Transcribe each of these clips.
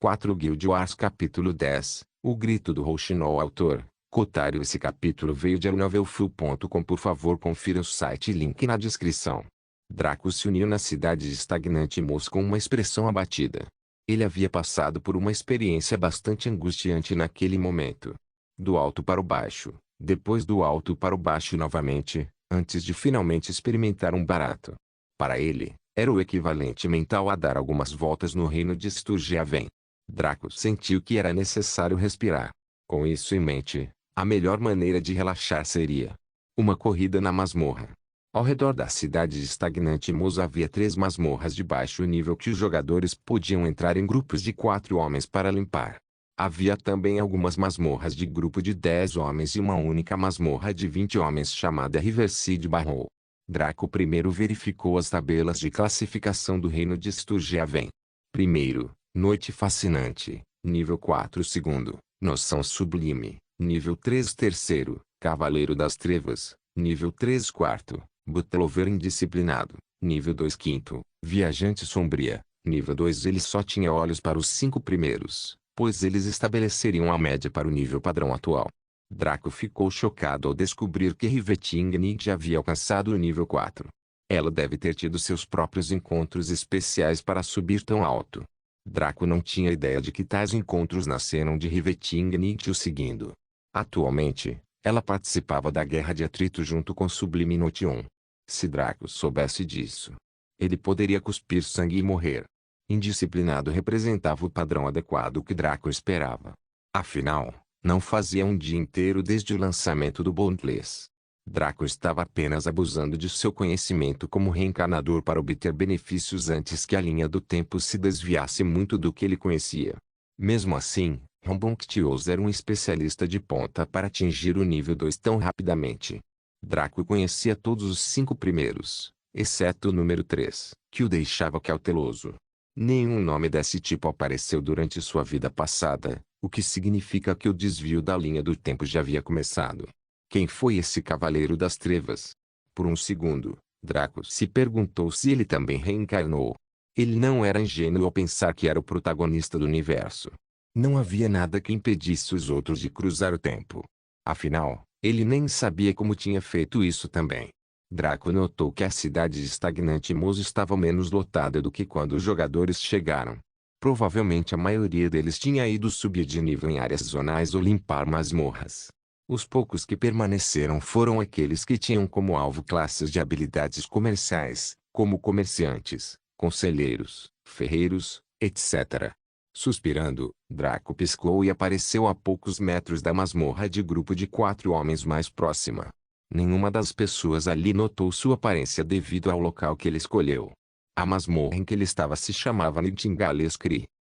4 Guild Wars Capítulo 10 O Grito do Rouxinol Autor Cotário. Esse capítulo veio de novelfull.com. Por favor, confira o site, link na descrição. Draco se uniu na cidade de Stagnante Moss com uma expressão abatida. Ele havia passado por uma experiência bastante angustiante naquele momento. Do alto para o baixo, depois do alto para o baixo novamente, antes de finalmente experimentar um barato. Para ele, era o equivalente mental a dar algumas voltas no reino de Sturgeaven. Draco sentiu que era necessário respirar. Com isso em mente, a melhor maneira de relaxar seria uma corrida na masmorra. Ao redor da cidade de Stagnante Moss havia 3 masmorras de baixo nível que os jogadores podiam entrar em grupos de 4 homens para limpar. Havia também algumas masmorras de grupo de 10 homens e uma única masmorra de 20 homens chamada Riverside Barrow. Draco primeiro verificou as tabelas de classificação do reino de Sturgeaven. Primeiro, Noite Fascinante, nível 4. Segundo, Noção Sublime, nível 3. Terceiro, Cavaleiro das Trevas, nível 3. Quarto, Butlover Indisciplinado, nível 2. Quinto, Viajante Sombria, nível 2. Ele só tinha olhos para os 5 primeiros, pois eles estabeleceriam a média para o nível padrão atual. Draco ficou chocado ao descobrir que Rivetingnig já havia alcançado o nível 4. Ela deve ter tido seus próprios encontros especiais para subir tão alto. Draco não tinha ideia de que tais encontros nasceram de Rivetingnig o seguindo. Atualmente, ela participava da Guerra de Atrito junto com Sublime Note 1. Se Draco soubesse disso, ele poderia cuspir sangue e morrer. Indisciplinado representava o padrão adequado que Draco esperava. Afinal, não fazia um dia inteiro desde o lançamento do Boundless. Draco estava apenas abusando de seu conhecimento como reencarnador para obter benefícios antes que a linha do tempo se desviasse muito do que ele conhecia. Mesmo assim, Rambunctious era um especialista de ponta para atingir o nível 2 tão rapidamente. Draco conhecia todos os 5 primeiros, exceto o número 3, que o deixava cauteloso. Nenhum nome desse tipo apareceu durante sua vida passada, o que significa que o desvio da linha do tempo já havia começado. Quem foi esse Cavaleiro das Trevas? Por um segundo, Draco se perguntou se ele também reencarnou. Ele não era ingênuo ao pensar que era o protagonista do universo. Não havia nada que impedisse os outros de cruzar o tempo. Afinal, ele nem sabia como tinha feito isso também. Draco notou que a cidade de Stagnante Moss estava menos lotada do que quando os jogadores chegaram. Provavelmente a maioria deles tinha ido subir de nível em áreas zonais ou limpar masmorras. Os poucos que permaneceram foram aqueles que tinham como alvo classes de habilidades comerciais, como comerciantes, conselheiros, ferreiros, etc. Suspirando, Draco piscou e apareceu a poucos metros da masmorra de grupo de 4 homens mais próxima. Nenhuma das pessoas ali notou sua aparência devido ao local que ele escolheu. A masmorra em que ele estava se chamava Nightingale.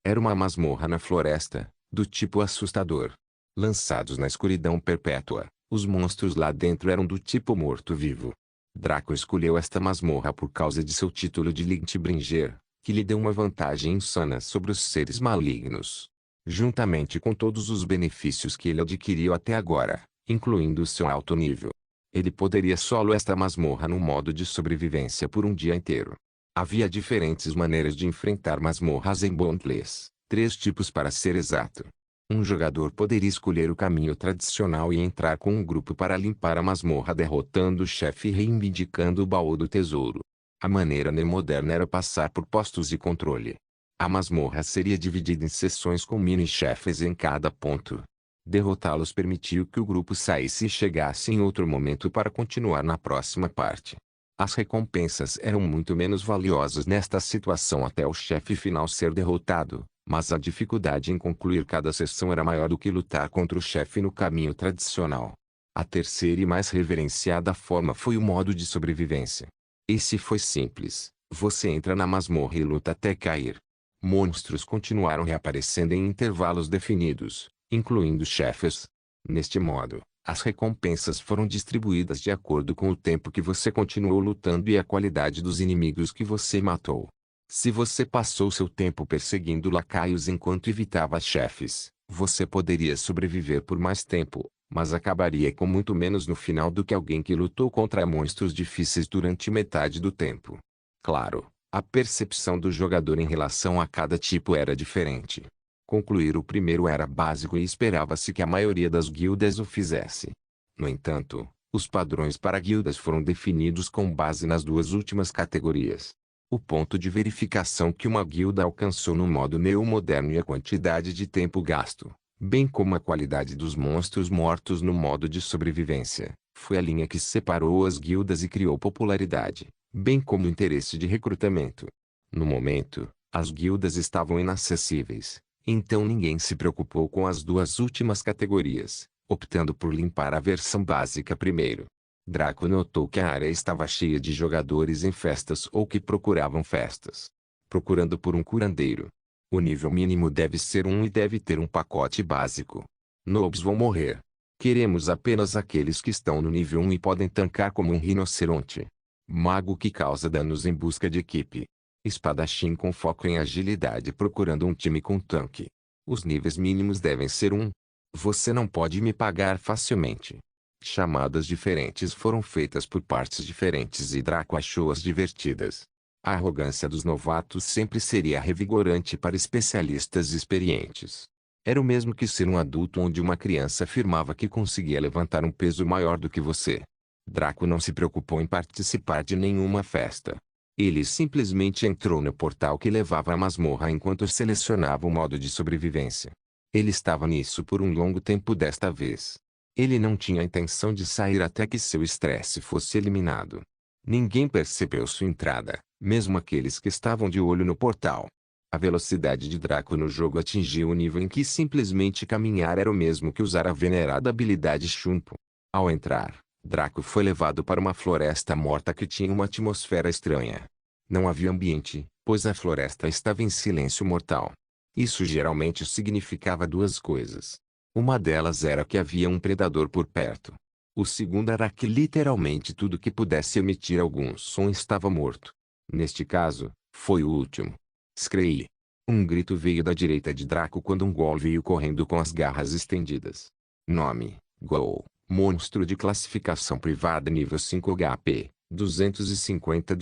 Era uma masmorra na floresta, do tipo assustador. Lançados na escuridão perpétua, os monstros lá dentro eram do tipo morto-vivo. Draco escolheu esta masmorra por causa de seu título de Lightbringer, que lhe deu uma vantagem insana sobre os seres malignos. Juntamente com todos os benefícios que ele adquiriu até agora, incluindo seu alto nível. Ele poderia solo esta masmorra no modo de sobrevivência por um dia inteiro. Havia diferentes maneiras de enfrentar masmorras em Boundless, 3 tipos para ser exato. Um jogador poderia escolher o caminho tradicional e entrar com um grupo para limpar a masmorra derrotando o chefe e reivindicando o baú do tesouro. A maneira moderna era passar por postos de controle. A masmorra seria dividida em seções com mini-chefes em cada ponto. Derrotá-los permitiu que o grupo saísse e chegasse em outro momento para continuar na próxima parte. As recompensas eram muito menos valiosas nesta situação até o chefe final ser derrotado, mas a dificuldade em concluir cada sessão era maior do que lutar contra o chefe no caminho tradicional. A terceira e mais reverenciada forma foi o modo de sobrevivência. Esse foi simples, você entra na masmorra e luta até cair. Monstros continuaram reaparecendo em intervalos definidos, incluindo chefes. Neste modo, as recompensas foram distribuídas de acordo com o tempo que você continuou lutando e a qualidade dos inimigos que você matou. Se você passou seu tempo perseguindo lacaios enquanto evitava chefes, você poderia sobreviver por mais tempo, mas acabaria com muito menos no final do que alguém que lutou contra monstros difíceis durante metade do tempo. Claro, a percepção do jogador em relação a cada tipo era diferente. Concluir o primeiro era básico e esperava-se que a maioria das guildas o fizesse. No entanto, os padrões para guildas foram definidos com base nas duas últimas categorias. O ponto de verificação que uma guilda alcançou no modo neomoderno e a quantidade de tempo gasto, bem como a qualidade dos monstros mortos no modo de sobrevivência, foi a linha que separou as guildas e criou popularidade, bem como o interesse de recrutamento. No momento, as guildas estavam inacessíveis, então ninguém se preocupou com as duas últimas categorias, optando por limpar a versão básica primeiro. Draco notou que a área estava cheia de jogadores em festas ou que procuravam festas, procurando por um curandeiro. O nível mínimo deve ser 1 e deve ter um pacote básico. Noobs vão morrer. Queremos apenas aqueles que estão no nível 1 e podem tancar como um rinoceronte. Mago que causa danos em busca de equipe. Espadachim com foco em agilidade procurando um time com tanque. Os níveis mínimos devem ser 1. Você não pode me pagar facilmente. Chamadas diferentes foram feitas por partes diferentes e Draco achou-as divertidas. A arrogância dos novatos sempre seria revigorante para especialistas experientes. Era o mesmo que ser um adulto onde uma criança afirmava que conseguia levantar um peso maior do que você. Draco não se preocupou em participar de nenhuma festa. Ele simplesmente entrou no portal que levava à masmorra enquanto selecionava o modo de sobrevivência. Ele estava nisso por um longo tempo desta vez. Ele não tinha a intenção de sair até que seu estresse fosse eliminado. Ninguém percebeu sua entrada, mesmo aqueles que estavam de olho no portal. A velocidade de Draco no jogo atingiu o nível em que simplesmente caminhar era o mesmo que usar a venerada habilidade Chumpo. Ao entrar, Draco foi levado para uma floresta morta que tinha uma atmosfera estranha. Não havia ambiente, pois a floresta estava em silêncio mortal. Isso geralmente significava duas coisas. Uma delas era que havia um predador por perto. O segundo era que literalmente tudo que pudesse emitir algum som estava morto. Neste caso, foi o último. Scree! Um grito veio da direita de Draco quando um Ghoul veio correndo com as garras estendidas. Nome: Ghoul. Monstro de classificação privada nível 5 HP. 250.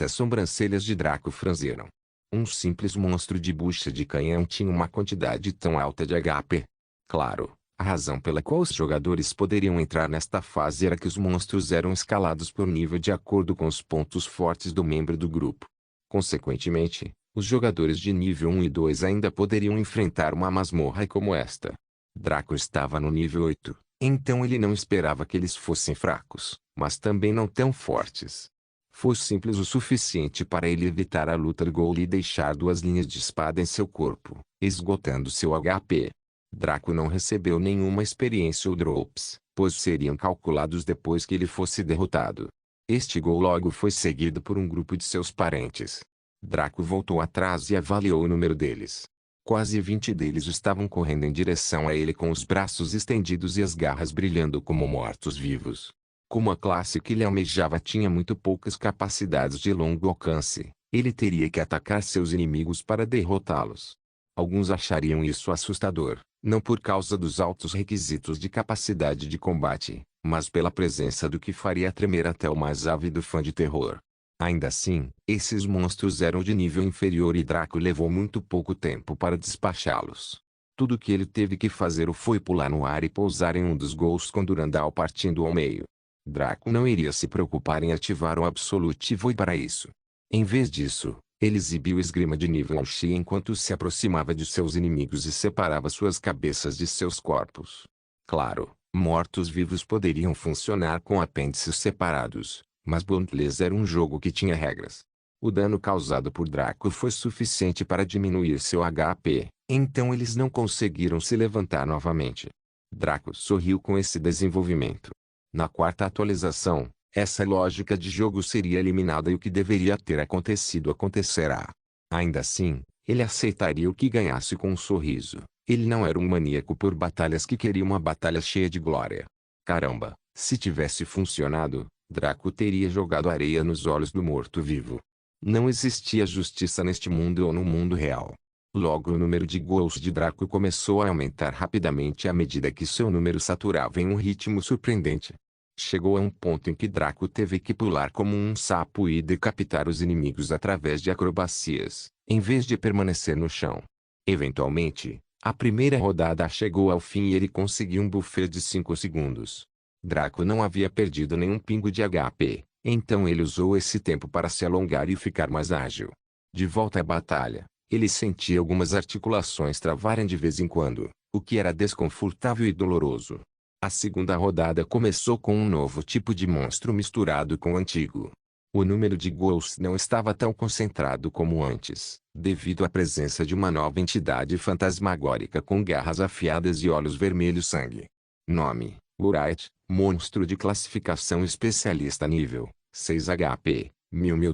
As sobrancelhas de Draco franziram. Um simples monstro de bucha de canhão tinha uma quantidade tão alta de HP. Claro, a razão pela qual os jogadores poderiam entrar nesta fase era que os monstros eram escalados por nível de acordo com os pontos fortes do membro do grupo. Consequentemente, os jogadores de nível 1 e 2 ainda poderiam enfrentar uma masmorra como esta. Draco estava no nível 8, então ele não esperava que eles fossem fracos, mas também não tão fortes. Foi simples o suficiente para ele evitar a luta do Ghoul e deixar duas linhas de espada em seu corpo, esgotando seu HP. Draco não recebeu nenhuma experiência ou drops, pois seriam calculados depois que ele fosse derrotado. Este Ghoul logo foi seguido por um grupo de seus parentes. Draco voltou atrás e avaliou o número deles. Quase 20 deles estavam correndo em direção a ele com os braços estendidos e as garras brilhando como mortos-vivos. Como a classe que ele almejava tinha muito poucas capacidades de longo alcance, ele teria que atacar seus inimigos para derrotá-los. Alguns achariam isso assustador, não por causa dos altos requisitos de capacidade de combate, mas pela presença do que faria tremer até o mais ávido fã de terror. Ainda assim, esses monstros eram de nível inferior e Draco levou muito pouco tempo para despachá-los. Tudo que ele teve que fazer foi pular no ar e pousar em um dos Ghouls com Durandal partindo ao meio. Draco não iria se preocupar em ativar o Absolute Void para isso. Em vez disso, ele exibiu esgrima de nível Shi enquanto se aproximava de seus inimigos e separava suas cabeças de seus corpos. Claro, mortos-vivos poderiam funcionar com apêndices separados, mas Dauntless era um jogo que tinha regras. O dano causado por Draco foi suficiente para diminuir seu HP, então eles não conseguiram se levantar novamente. Draco sorriu com esse desenvolvimento. Na quarta atualização, essa lógica de jogo seria eliminada e o que deveria ter acontecido acontecerá. Ainda assim, ele aceitaria o que ganhasse com um sorriso. Ele não era um maníaco por batalhas que queria uma batalha cheia de glória. Caramba, se tivesse funcionado, Draco teria jogado areia nos olhos do morto-vivo. Não existia justiça neste mundo ou no mundo real. Logo o número de Ghouls de Draco começou a aumentar rapidamente à medida que seu número saturava em um ritmo surpreendente. Chegou a um ponto em que Draco teve que pular como um sapo e decapitar os inimigos através de acrobacias, em vez de permanecer no chão. Eventualmente, a primeira rodada chegou ao fim e ele conseguiu um buffet de 5 segundos. Draco não havia perdido nenhum pingo de HP, então ele usou esse tempo para se alongar e ficar mais ágil. De volta à batalha, ele sentia algumas articulações travarem de vez em quando, o que era desconfortável e doloroso. A segunda rodada começou com um novo tipo de monstro misturado com o antigo. O número de Ghosts não estava tão concentrado como antes, devido à presença de uma nova entidade fantasmagórica com garras afiadas e olhos vermelhos sangue. Nome: Wright, monstro de classificação especialista nível 6 HP.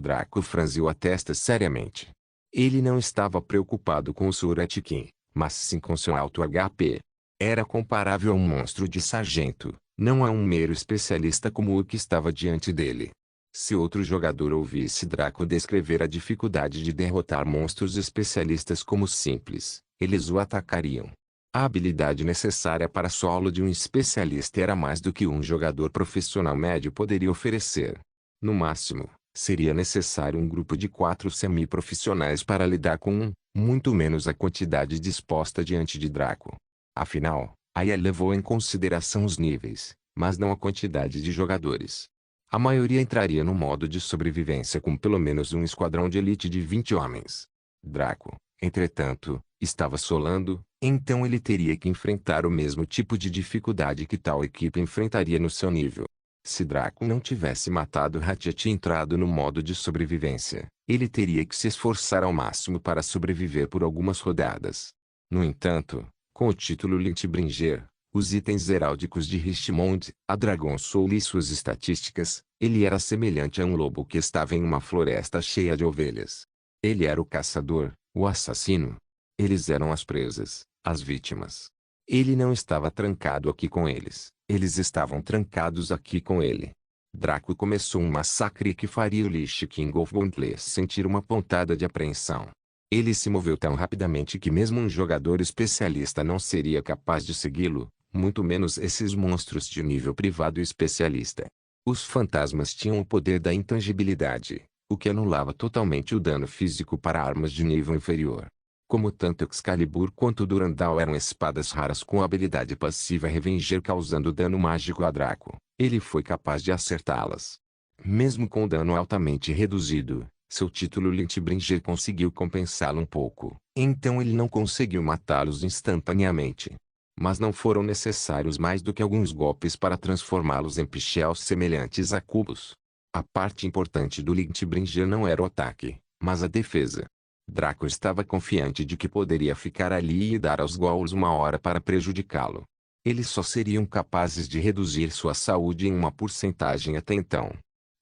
Draco franziu a testa seriamente. Ele não estava preocupado com o Suratikin, mas sim com seu alto HP. Era comparável a um monstro de sargento, não a um mero especialista como o que estava diante dele. Se outro jogador ouvisse Draco descrever a dificuldade de derrotar monstros especialistas como simples, eles o atacariam. A habilidade necessária para solo de um especialista era mais do que um jogador profissional médio poderia oferecer. No máximo, seria necessário um grupo de 4 semi-profissionais para lidar com muito menos a quantidade disposta diante de Draco. Afinal, a IA levou em consideração os níveis, mas não a quantidade de jogadores. A maioria entraria no modo de sobrevivência com pelo menos um esquadrão de elite de 20 homens. Draco, entretanto, estava solando, então ele teria que enfrentar o mesmo tipo de dificuldade que tal equipe enfrentaria no seu nível. Se Draco não tivesse matado Ratchet e entrado no modo de sobrevivência, ele teria que se esforçar ao máximo para sobreviver por algumas rodadas. No entanto, com o título Lynchbringer, os itens heráldicos de Richmond, a Dragon Soul e suas estatísticas, ele era semelhante a um lobo que estava em uma floresta cheia de ovelhas. Ele era o caçador, o assassino. Eles eram as presas, as vítimas. Ele não estava trancado aqui com eles, eles estavam trancados aqui com ele. Draco começou um massacre que faria o Lich King of Gauntlet sentir uma pontada de apreensão. Ele se moveu tão rapidamente que mesmo um jogador especialista não seria capaz de segui-lo, muito menos esses monstros de nível privado especialista. Os fantasmas tinham o poder da intangibilidade, o que anulava totalmente o dano físico para armas de nível inferior. Como tanto Excalibur quanto Durandal eram espadas raras com habilidade passiva Revenger causando dano mágico a Draco, ele foi capaz de acertá-las. Mesmo com dano altamente reduzido, seu título Lynchbringer conseguiu compensá-lo um pouco, então ele não conseguiu matá-los instantaneamente. Mas não foram necessários mais do que alguns golpes para transformá-los em pichels semelhantes a cubos. A parte importante do Lynchbringer não era o ataque, mas a defesa. Draco estava confiante de que poderia ficar ali e dar aos Ghouls uma hora para prejudicá-lo. Eles só seriam capazes de reduzir sua saúde em uma porcentagem até então.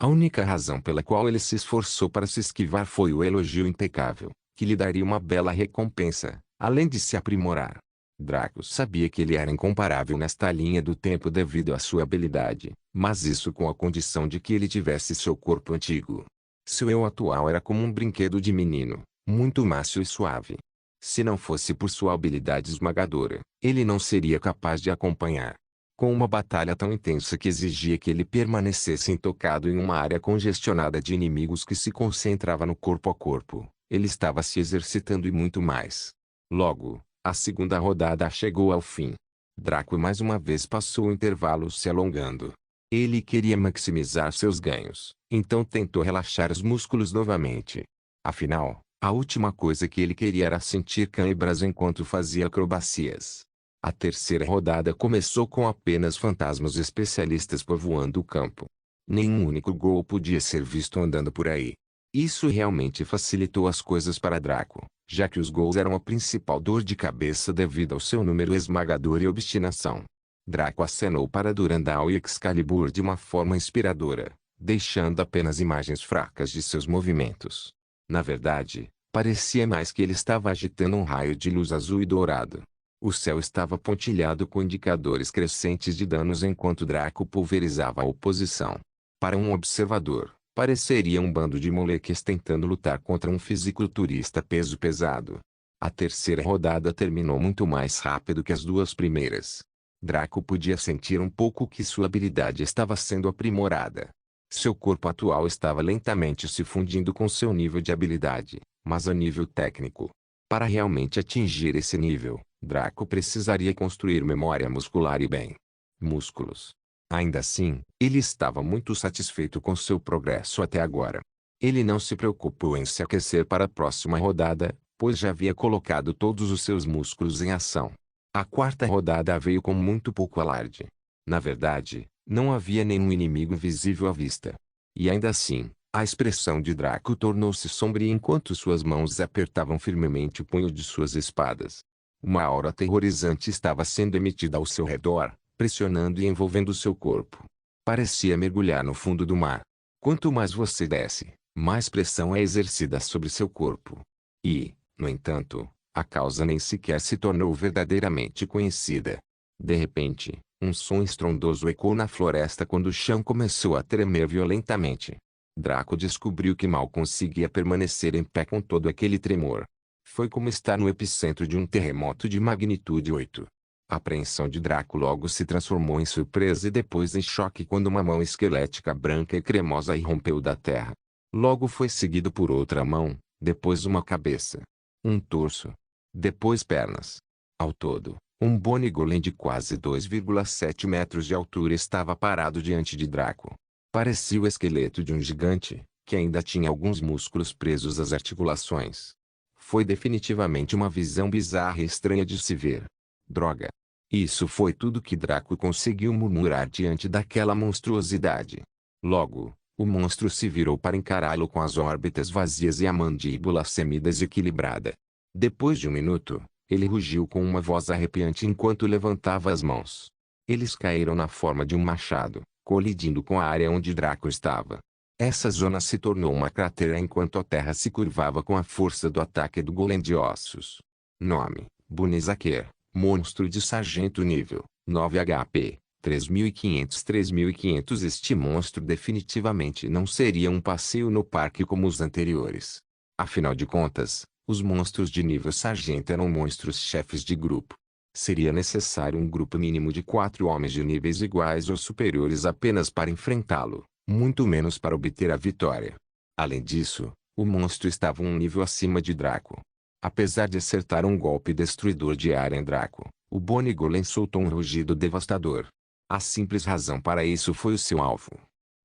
A única razão pela qual ele se esforçou para se esquivar foi o elogio impecável, que lhe daria uma bela recompensa, além de se aprimorar. Draco sabia que ele era incomparável nesta linha do tempo devido à sua habilidade, mas isso com a condição de que ele tivesse seu corpo antigo. Seu eu atual era como um brinquedo de menino, muito macio e suave. Se não fosse por sua habilidade esmagadora, ele não seria capaz de acompanhar. Com uma batalha tão intensa que exigia que ele permanecesse intocado em uma área congestionada de inimigos que se concentrava no corpo a corpo, ele estava se exercitando e muito mais. Logo, a segunda rodada chegou ao fim. Draco mais uma vez passou o intervalo se alongando. Ele queria maximizar seus ganhos, então tentou relaxar os músculos novamente. Afinal, a última coisa que ele queria era sentir câimbras enquanto fazia acrobacias. A terceira rodada começou com apenas fantasmas especialistas povoando o campo. Nenhum único Ghoul podia ser visto andando por aí. Isso realmente facilitou as coisas para Draco, já que os Ghouls eram a principal dor de cabeça devido ao seu número esmagador e obstinação. Draco acenou para Durandal e Excalibur de uma forma inspiradora, deixando apenas imagens fracas de seus movimentos. Na verdade, parecia mais que ele estava agitando um raio de luz azul e dourado. O céu estava pontilhado com indicadores crescentes de danos enquanto Draco pulverizava a oposição. Para um observador, pareceria um bando de moleques tentando lutar contra um fisiculturista peso pesado. A terceira rodada terminou muito mais rápido que as duas primeiras. Draco podia sentir um pouco que sua habilidade estava sendo aprimorada. Seu corpo atual estava lentamente se fundindo com seu nível de habilidade, mas a nível técnico. Para realmente atingir esse nível, Draco precisaria construir memória muscular e bem músculos. Ainda assim, ele estava muito satisfeito com seu progresso até agora. Ele não se preocupou em se aquecer para a próxima rodada, pois já havia colocado todos os seus músculos em ação. A quarta rodada veio com muito pouco alarde. Na verdade, não havia nenhum inimigo visível à vista. E ainda assim, a expressão de Draco tornou-se sombria enquanto suas mãos apertavam firmemente o punho de suas espadas. Uma aura aterrorizante estava sendo emitida ao seu redor, pressionando e envolvendo seu corpo. Parecia mergulhar no fundo do mar. Quanto mais você desce, mais pressão é exercida sobre seu corpo. E, no entanto, a causa nem sequer se tornou verdadeiramente conhecida. De repente, um som estrondoso ecoou na floresta quando o chão começou a tremer violentamente. Draco descobriu que mal conseguia permanecer em pé com todo aquele tremor. Foi como estar no epicentro de um terremoto de magnitude 8. A apreensão de Draco logo se transformou em surpresa e depois em choque quando uma mão esquelética branca e cremosa irrompeu da terra. Logo foi seguido por outra mão, depois uma cabeça, um torso, depois pernas. Ao todo, um Bonnie Golem de quase 2,7 metros de altura estava parado diante de Draco. Parecia o esqueleto de um gigante, que ainda tinha alguns músculos presos às articulações. Foi definitivamente uma visão bizarra e estranha de se ver. Droga! Isso foi tudo que Draco conseguiu murmurar diante daquela monstruosidade. Logo, o monstro se virou para encará-lo com as órbitas vazias e a mandíbula semi-desequilibrada. Depois de um minuto, ele rugiu com uma voz arrepiante enquanto levantava as mãos. Eles caíram na forma de um machado, colidindo com a área onde Draco estava. Essa zona se tornou uma cratera enquanto a terra se curvava com a força do ataque do golem de ossos. Nome: Bunnyzaker, monstro de sargento nível 9 HP, 3500. Este monstro definitivamente não seria um passeio no parque como os anteriores. Afinal de contas, os monstros de nível sargento eram monstros chefes de grupo. Seria necessário um grupo mínimo de 4 homens de níveis iguais ou superiores apenas para enfrentá-lo, muito menos para obter a vitória. Além disso, o monstro estava um nível acima de Draco. Apesar de acertar um golpe destruidor de área em Draco, o Bonnie Golem soltou um rugido devastador. A simples razão para isso foi o seu alvo.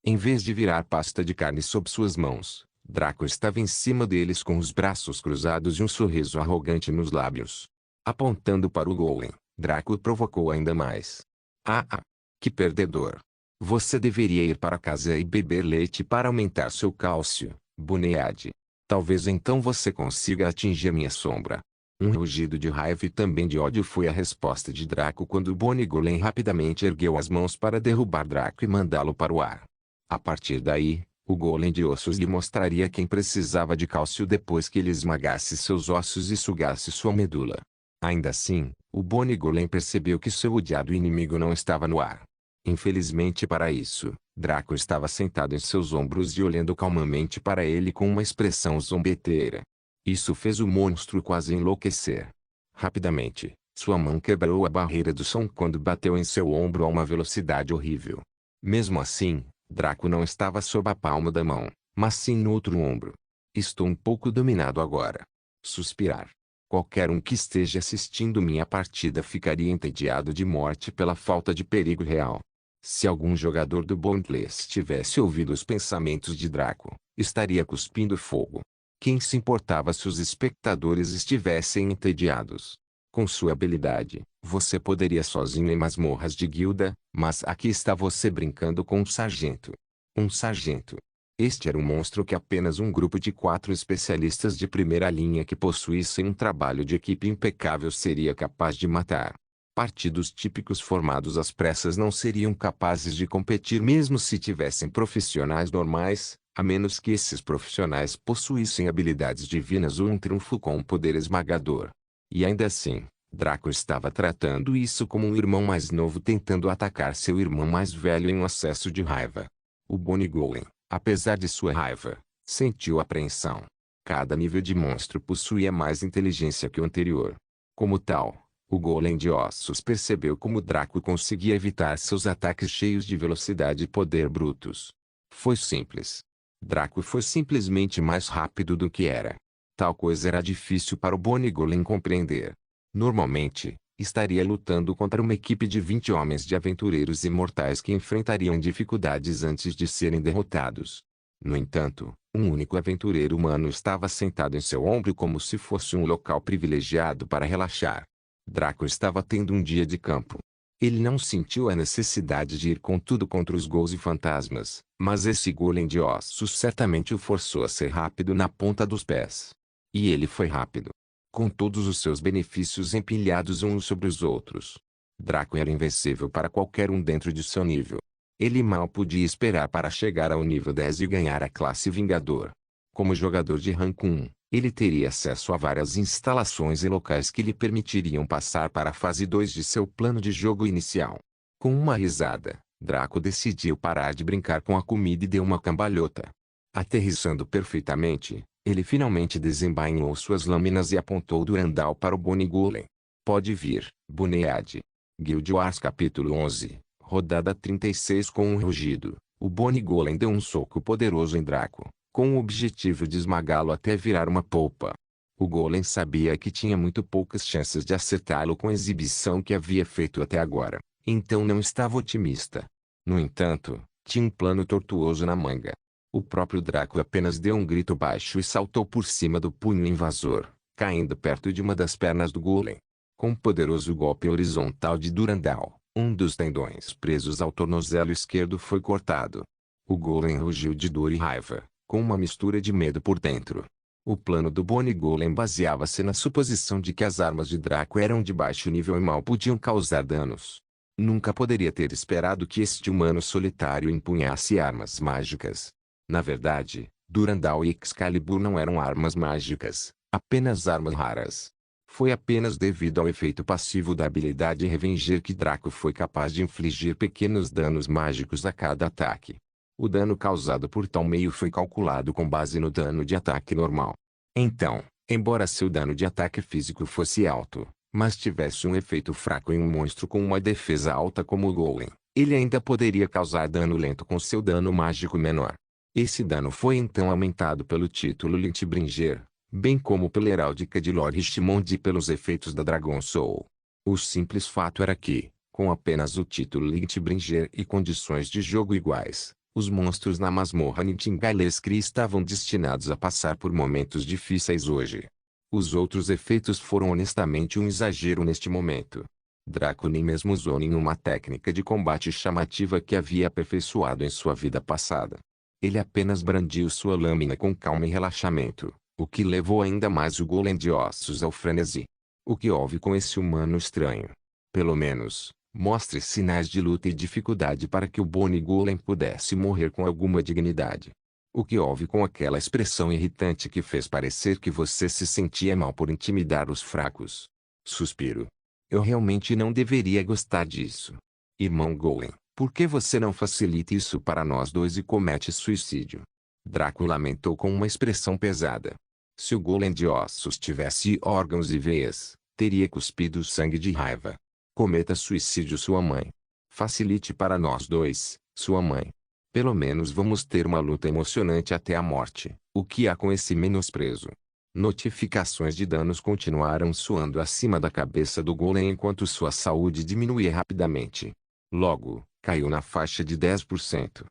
Em vez de virar pasta de carne sob suas mãos, Draco estava em cima deles com os braços cruzados e um sorriso arrogante nos lábios. Apontando para o Golem, Draco provocou ainda mais. Ah! Que perdedor! Você deveria ir para casa e beber leite para aumentar seu cálcio, Bunnyade. Talvez então você consiga atingir minha sombra. Um rugido de raiva e também de ódio foi a resposta de Draco quando o Bonnie Golem rapidamente ergueu as mãos para derrubar Draco e mandá-lo para o ar. A partir daí, o Golem de ossos lhe mostraria quem precisava de cálcio depois que ele esmagasse seus ossos e sugasse sua medula. Ainda assim, o Bonnie Golem percebeu que seu odiado inimigo não estava no ar. Infelizmente para isso, Draco estava sentado em seus ombros e olhando calmamente para ele com uma expressão zombeteira. Isso fez o monstro quase enlouquecer. Rapidamente, sua mão quebrou a barreira do som quando bateu em seu ombro a uma velocidade horrível. Mesmo assim, Draco não estava sob a palma da mão, mas sim no outro ombro. Estou um pouco dominado agora. Suspirar. Qualquer um que esteja assistindo minha partida ficaria entediado de morte pela falta de perigo real. Se algum jogador do Boundless tivesse ouvido os pensamentos de Draco, estaria cuspindo fogo. Quem se importava se os espectadores estivessem entediados? Com sua habilidade, você poderia sozinho em masmorras de guilda, mas aqui está você brincando com um sargento. Um sargento. Este era um monstro que apenas um grupo de 4 especialistas de primeira linha que possuíssem um trabalho de equipe impecável seria capaz de matar. Partidos típicos formados às pressas não seriam capazes de competir mesmo se tivessem profissionais normais, a menos que esses profissionais possuíssem habilidades divinas ou um trunfo com um poder esmagador. E ainda assim, Draco estava tratando isso como um irmão mais novo tentando atacar seu irmão mais velho em um acesso de raiva. O Bonnie Golem, apesar de sua raiva, sentiu apreensão. Cada nível de monstro possuía mais inteligência que o anterior. Como tal, o Golem de ossos percebeu como Draco conseguia evitar seus ataques cheios de velocidade e poder brutos. Foi simples. Draco foi simplesmente mais rápido do que era. Tal coisa era difícil para o Bonnie Golem compreender. Normalmente, estaria lutando contra uma equipe de 20 homens de aventureiros imortais que enfrentariam dificuldades antes de serem derrotados. No entanto, um único aventureiro humano estava sentado em seu ombro como se fosse um local privilegiado para relaxar. Draco estava tendo um dia de campo. Ele não sentiu a necessidade de ir com tudo contra os ghouls e fantasmas, mas esse golem de ossos certamente o forçou a ser rápido na ponta dos pés. E ele foi rápido. Com todos os seus benefícios empilhados uns sobre os outros. Draco era invencível para qualquer um dentro de seu nível. Ele mal podia esperar para chegar ao nível 10 e ganhar a classe Vingador. Como jogador de rank 1, ele teria acesso a várias instalações e locais que lhe permitiriam passar para a fase 2 de seu plano de jogo inicial. Com uma risada, Draco decidiu parar de brincar com a comida e deu uma cambalhota. Aterrissando perfeitamente, ele finalmente desembainhou suas lâminas e apontou Durandal para o Bonnie Golem. Pode vir, Bunead. Guild Wars capítulo 11, rodada 36. Com um rugido, o Bonnie Golem deu um soco poderoso em Draco, com o objetivo de esmagá-lo até virar uma polpa. O Golem sabia que tinha muito poucas chances de acertá-lo com a exibição que havia feito até agora, então não estava otimista. No entanto, tinha um plano tortuoso na manga. O próprio Draco apenas deu um grito baixo e saltou por cima do punho invasor, caindo perto de uma das pernas do Golem. Com um poderoso golpe horizontal de Durandal, um dos tendões presos ao tornozelo esquerdo foi cortado. O Golem rugiu de dor e raiva, com uma mistura de medo por dentro. O plano do Bonnie Golem baseava-se na suposição de que as armas de Draco eram de baixo nível e mal podiam causar danos. Nunca poderia ter esperado que este humano solitário empunhasse armas mágicas. Na verdade, Durandal e Excalibur não eram armas mágicas, apenas armas raras. Foi apenas devido ao efeito passivo da habilidade Revenger que Draco foi capaz de infligir pequenos danos mágicos a cada ataque. O dano causado por tal meio foi calculado com base no dano de ataque normal. Então, embora seu dano de ataque físico fosse alto, mas tivesse um efeito fraco em um monstro com uma defesa alta como o Golem, ele ainda poderia causar dano lento com seu dano mágico menor. Esse dano foi então aumentado pelo título Lynchbringer, bem como pela heráldica de Lord Richmond e pelos efeitos da Dragon Soul. O simples fato era que, com apenas o título Lynchbringer e condições de jogo iguais, os monstros na masmorra Nightingale estavam destinados a passar por momentos difíceis hoje. Os outros efeitos foram honestamente um exagero neste momento. Draco nem mesmo usou nenhuma técnica de combate chamativa que havia aperfeiçoado em sua vida passada. Ele apenas brandiu sua lâmina com calma e relaxamento, o que levou ainda mais o Golem de ossos ao frenesi. O que houve com esse humano estranho? Pelo menos, mostre sinais de luta e dificuldade para que o Bonnie Golem pudesse morrer com alguma dignidade. O que houve com aquela expressão irritante que fez parecer que você se sentia mal por intimidar os fracos? Suspiro. Eu realmente não deveria gostar disso. Irmão Golem, por que você não facilita isso para nós dois e comete suicídio? Draco lamentou com uma expressão pesada. Se o Golem de ossos tivesse órgãos e veias, teria cuspido sangue de raiva. Cometa suicídio sua mãe. Facilite para nós dois, sua mãe. Pelo menos vamos ter uma luta emocionante até a morte. O que há com esse menosprezo? Notificações de danos continuaram soando acima da cabeça do Golem enquanto sua saúde diminuía rapidamente. Logo, caiu na faixa de 10%.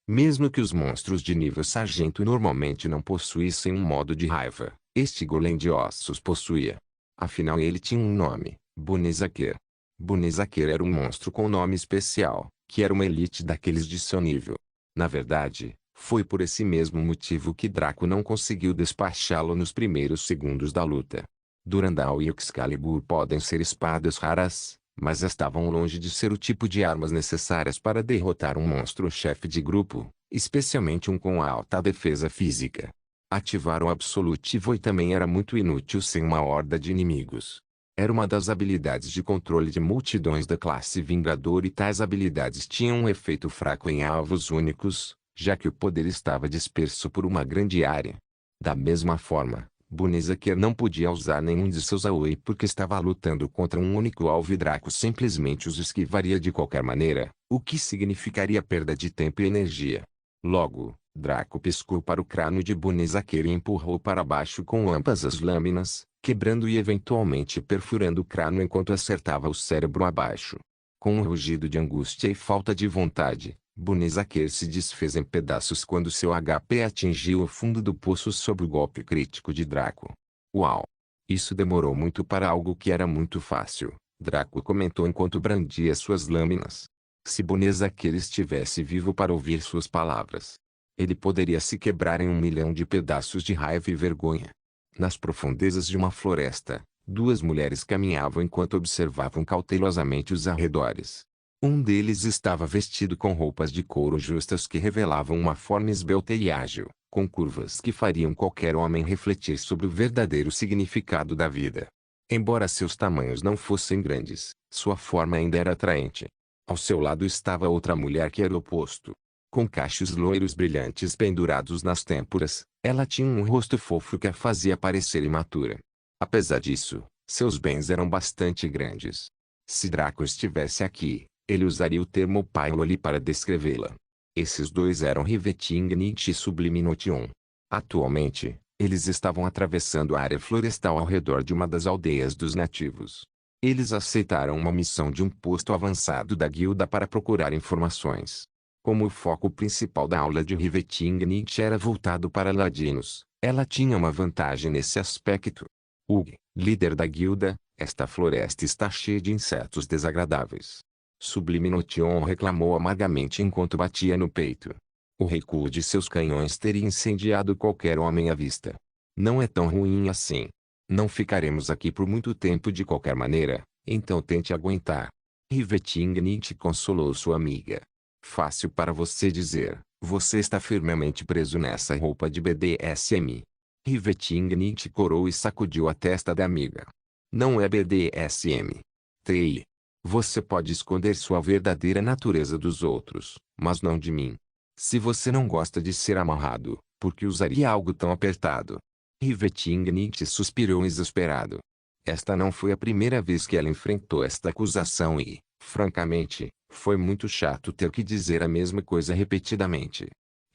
Mesmo que os monstros de nível sargento normalmente não possuíssem um modo de raiva, este Golem de ossos possuía. Afinal ele tinha um nome, Bunezaker. Bunezaker era um monstro com nome especial, que era uma elite daqueles de seu nível. Na verdade, foi por esse mesmo motivo que Draco não conseguiu despachá-lo nos primeiros segundos da luta. Durandal e Excalibur podem ser espadas raras, mas estavam longe de ser o tipo de armas necessárias para derrotar um monstro-chefe de grupo, especialmente um com alta defesa física. Ativar o Absolute Void também era muito inútil sem uma horda de inimigos. Era uma das habilidades de controle de multidões da classe Vingador e tais habilidades tinham um efeito fraco em alvos únicos, já que o poder estava disperso por uma grande área. Da mesma forma, Bunezaker não podia usar nenhum de seus AoE porque estava lutando contra um único alvo e Draco simplesmente os esquivaria de qualquer maneira, o que significaria perda de tempo e energia. Logo, Draco piscou para o crânio de Bonnesaker e empurrou para baixo com ambas as lâminas, quebrando e eventualmente perfurando o crânio enquanto acertava o cérebro abaixo. Com um rugido de angústia e falta de vontade, Bonnesaker se desfez em pedaços quando seu HP atingiu o fundo do poço sob o golpe crítico de Draco. Uau! Isso demorou muito para algo que era muito fácil, Draco comentou enquanto brandia suas lâminas. Se Bonnesaker estivesse vivo para ouvir suas palavras, ele poderia se quebrar em 1 milhão de pedaços de raiva e vergonha. Nas profundezas de uma floresta, duas mulheres caminhavam enquanto observavam cautelosamente os arredores. Um deles estava vestido com roupas de couro justas que revelavam uma forma esbelta e ágil, com curvas que fariam qualquer homem refletir sobre o verdadeiro significado da vida. Embora seus tamanhos não fossem grandes, sua forma ainda era atraente. Ao seu lado estava outra mulher que era o oposto. Com cachos loiros brilhantes pendurados nas têmporas, ela tinha um rosto fofo que a fazia parecer imatura. Apesar disso, seus bens eram bastante grandes. Se Draco estivesse aqui, ele usaria o termo Pailoli para descrevê-la. Esses dois eram Rivetingnight e Subliminotion. Atualmente, eles estavam atravessando a área florestal ao redor de uma das aldeias dos nativos. Eles aceitaram uma missão de um posto avançado da guilda para procurar informações. Como o foco principal da aula de Rivetingnight era voltado para ladinos, ela tinha uma vantagem nesse aspecto. Ugg, líder da guilda, esta floresta está cheia de insetos desagradáveis. Subliminotion reclamou amargamente enquanto batia no peito. O recuo de seus canhões teria incendiado qualquer homem à vista. Não é tão ruim assim. Não ficaremos aqui por muito tempo de qualquer maneira, então tente aguentar. Rivetingnight consolou sua amiga. Fácil para você dizer, você está firmemente preso nessa roupa de BDSM. Rivetingnight corou e sacudiu a testa da amiga. Não é BDSM. Trey. Você pode esconder sua verdadeira natureza dos outros, mas não de mim. Se você não gosta de ser amarrado, por que usaria algo tão apertado? Rivetingnight suspirou exasperado. Esta não foi a primeira vez que ela enfrentou esta acusação e, francamente, foi muito chato ter que dizer a mesma coisa repetidamente.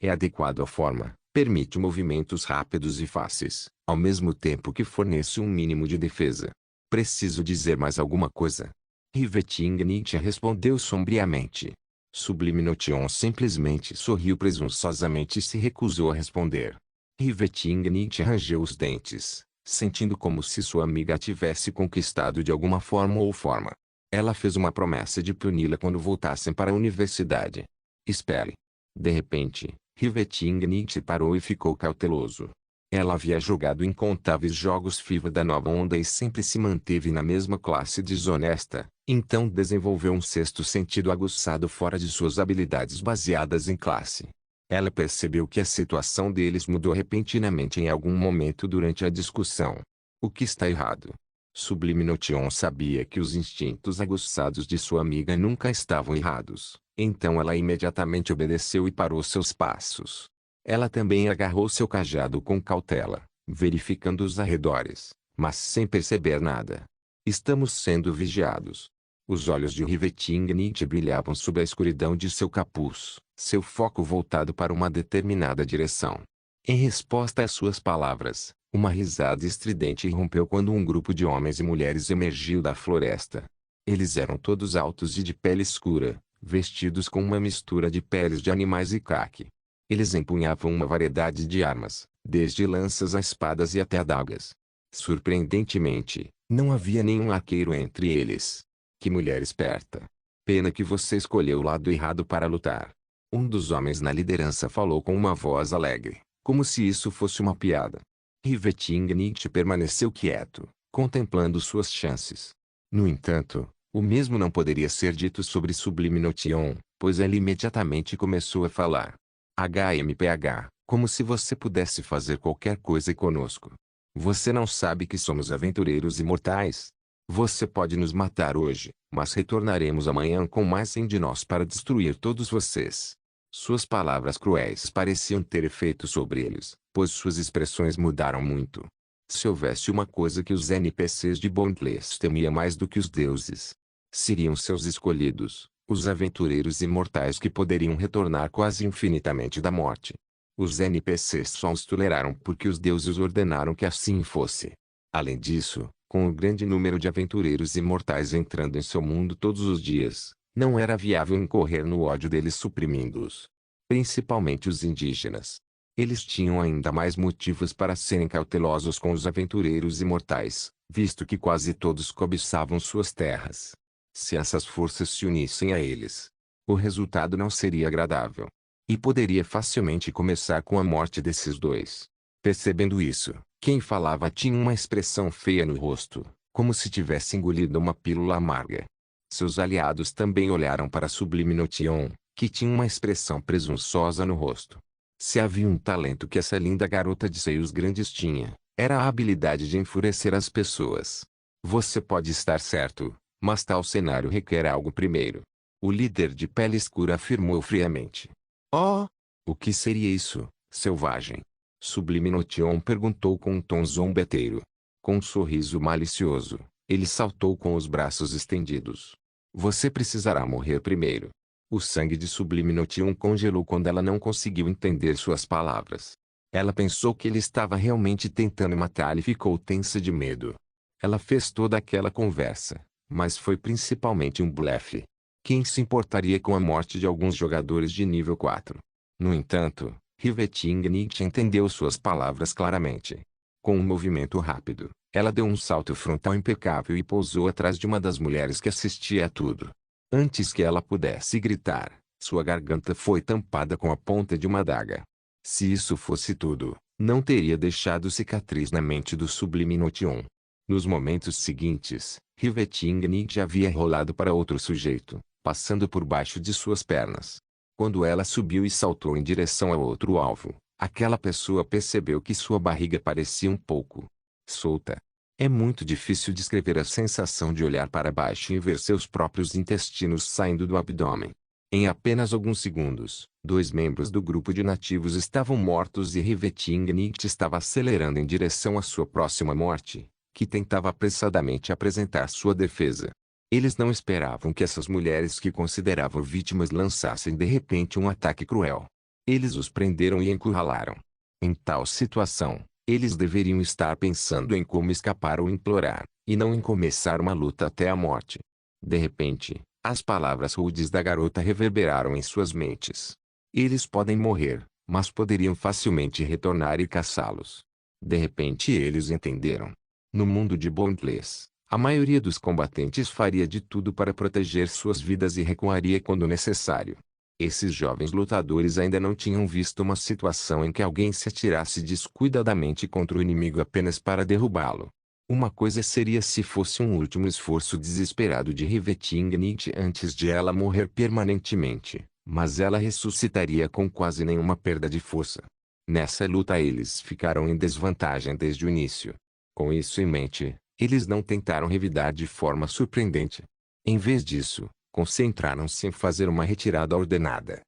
É adequado à forma, permite movimentos rápidos e fáceis, ao mesmo tempo que fornece um mínimo de defesa. Preciso dizer mais alguma coisa? Rivetingnight respondeu sombriamente. Subliminotion simplesmente sorriu presunçosamente e se recusou a responder. Rivetingnight rangeu os dentes, sentindo como se sua amiga a tivesse conquistado de alguma forma ou forma. Ela fez uma promessa de puni-la quando voltassem para a universidade. Espere. De repente, Rivetingnight parou e ficou cauteloso. Ela havia jogado incontáveis jogos FIFA da nova onda e sempre se manteve na mesma classe desonesta, então desenvolveu um sexto sentido aguçado fora de suas habilidades baseadas em classe. Ela percebeu que a situação deles mudou repentinamente em algum momento durante a discussão. O que está errado? Subliminotion sabia que os instintos aguçados de sua amiga nunca estavam errados, então ela imediatamente obedeceu e parou seus passos. Ela também agarrou seu cajado com cautela, verificando os arredores, mas sem perceber nada. Estamos sendo vigiados. Os olhos de Rivetingnight brilhavam sob a escuridão de seu capuz, seu foco voltado para uma determinada direção. Em resposta às suas palavras, uma risada estridente irrompeu quando um grupo de homens e mulheres emergiu da floresta. Eles eram todos altos e de pele escura, vestidos com uma mistura de peles de animais e caque. Eles empunhavam uma variedade de armas, desde lanças a espadas e até adagas. Surpreendentemente, não havia nenhum arqueiro entre eles. Que mulher esperta! Pena que você escolheu o lado errado para lutar. Um dos homens na liderança falou com uma voz alegre, como se isso fosse uma piada. Rivetingnight permaneceu quieto, contemplando suas chances. No entanto, o mesmo não poderia ser dito sobre Subliminotion, pois ele imediatamente começou a falar. HMPH, como se você pudesse fazer qualquer coisa conosco. Você não sabe que somos aventureiros imortais? Você pode nos matar hoje, mas retornaremos amanhã com mais 100 de nós para destruir todos vocês. Suas palavras cruéis pareciam ter efeito sobre eles, pois suas expressões mudaram muito. Se houvesse uma coisa que os NPCs de Bondless temiam mais do que os deuses, seriam seus escolhidos, os aventureiros imortais que poderiam retornar quase infinitamente da morte. Os NPCs só os toleraram porque os deuses ordenaram que assim fosse. Além disso, com o grande número de aventureiros imortais entrando em seu mundo todos os dias, não era viável incorrer no ódio deles suprimindo-os. Principalmente os indígenas. Eles tinham ainda mais motivos para serem cautelosos com os aventureiros imortais, visto que quase todos cobiçavam suas terras. Se essas forças se unissem a eles, o resultado não seria agradável. E poderia facilmente começar com a morte desses dois. Percebendo isso, quem falava tinha uma expressão feia no rosto, como se tivesse engolido uma pílula amarga. Seus aliados também olharam para Sublime Notion, que tinha uma expressão presunçosa no rosto. Se havia um talento que essa linda garota de seios grandes tinha, era a habilidade de enfurecer as pessoas. Você pode estar certo, mas tal cenário requer algo primeiro. O líder de pele escura afirmou friamente. Oh! O que seria isso, selvagem? Sublime Notion perguntou com um tom zombeteiro. Com um sorriso malicioso, ele saltou com os braços estendidos. Você precisará morrer primeiro. O sangue de Sublime Notion congelou quando ela não conseguiu entender suas palavras. Ela pensou que ele estava realmente tentando matá-la e ficou tensa de medo. Ela fez toda aquela conversa, mas foi principalmente um blefe. Quem se importaria com a morte de alguns jogadores de nível 4? No entanto, Riveting entendeu suas palavras claramente. Com um movimento rápido, ela deu um salto frontal impecável e pousou atrás de uma das mulheres que assistia a tudo. Antes que ela pudesse gritar, sua garganta foi tampada com a ponta de uma adaga. Se isso fosse tudo, não teria deixado cicatriz na mente do Sublime Notion. Nos momentos seguintes, Riveting havia rolado para outro sujeito, passando por baixo de suas pernas. Quando ela subiu e saltou em direção ao outro alvo, aquela pessoa percebeu que sua barriga parecia um pouco solta. É muito difícil descrever a sensação de olhar para baixo e ver seus próprios intestinos saindo do abdômen. Em apenas alguns segundos, dois membros do grupo de nativos estavam mortos e Riveting estava acelerando em direção à sua próxima morte, que tentava apressadamente apresentar sua defesa. Eles não esperavam que essas mulheres que consideravam vítimas lançassem de repente um ataque cruel. Eles os prenderam e encurralaram. Em tal situação, eles deveriam estar pensando em como escapar ou implorar, e não em começar uma luta até a morte. De repente, as palavras rudes da garota reverberaram em suas mentes. Eles podem morrer, mas poderiam facilmente retornar e caçá-los. De repente eles entenderam. No mundo de Boundless, a maioria dos combatentes faria de tudo para proteger suas vidas e recuaria quando necessário. Esses jovens lutadores ainda não tinham visto uma situação em que alguém se atirasse descuidadamente contra o inimigo apenas para derrubá-lo. Uma coisa seria se fosse um último esforço desesperado de Riveting antes de ela morrer permanentemente, mas ela ressuscitaria com quase nenhuma perda de força. Nessa luta eles ficaram em desvantagem desde o início. Com isso em mente, eles não tentaram revidar de forma surpreendente. Em vez disso, concentraram-se em fazer uma retirada ordenada.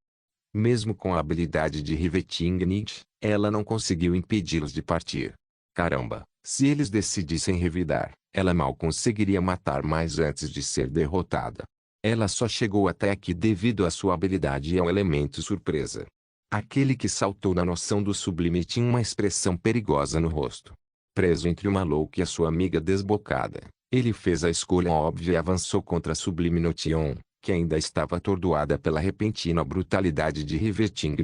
Mesmo com a habilidade de Riveting, ela não conseguiu impedi-los de partir. Caramba, se eles decidissem revidar, ela mal conseguiria matar mais antes de ser derrotada. Ela só chegou até aqui devido à sua habilidade e ao elemento surpresa. Aquele que saltou na noção do sublime tinha uma expressão perigosa no rosto. Preso entre uma louca e a sua amiga desbocada, ele fez a escolha óbvia e avançou contra a Sublime Notion, que ainda estava atordoada pela repentina brutalidade de Riveting.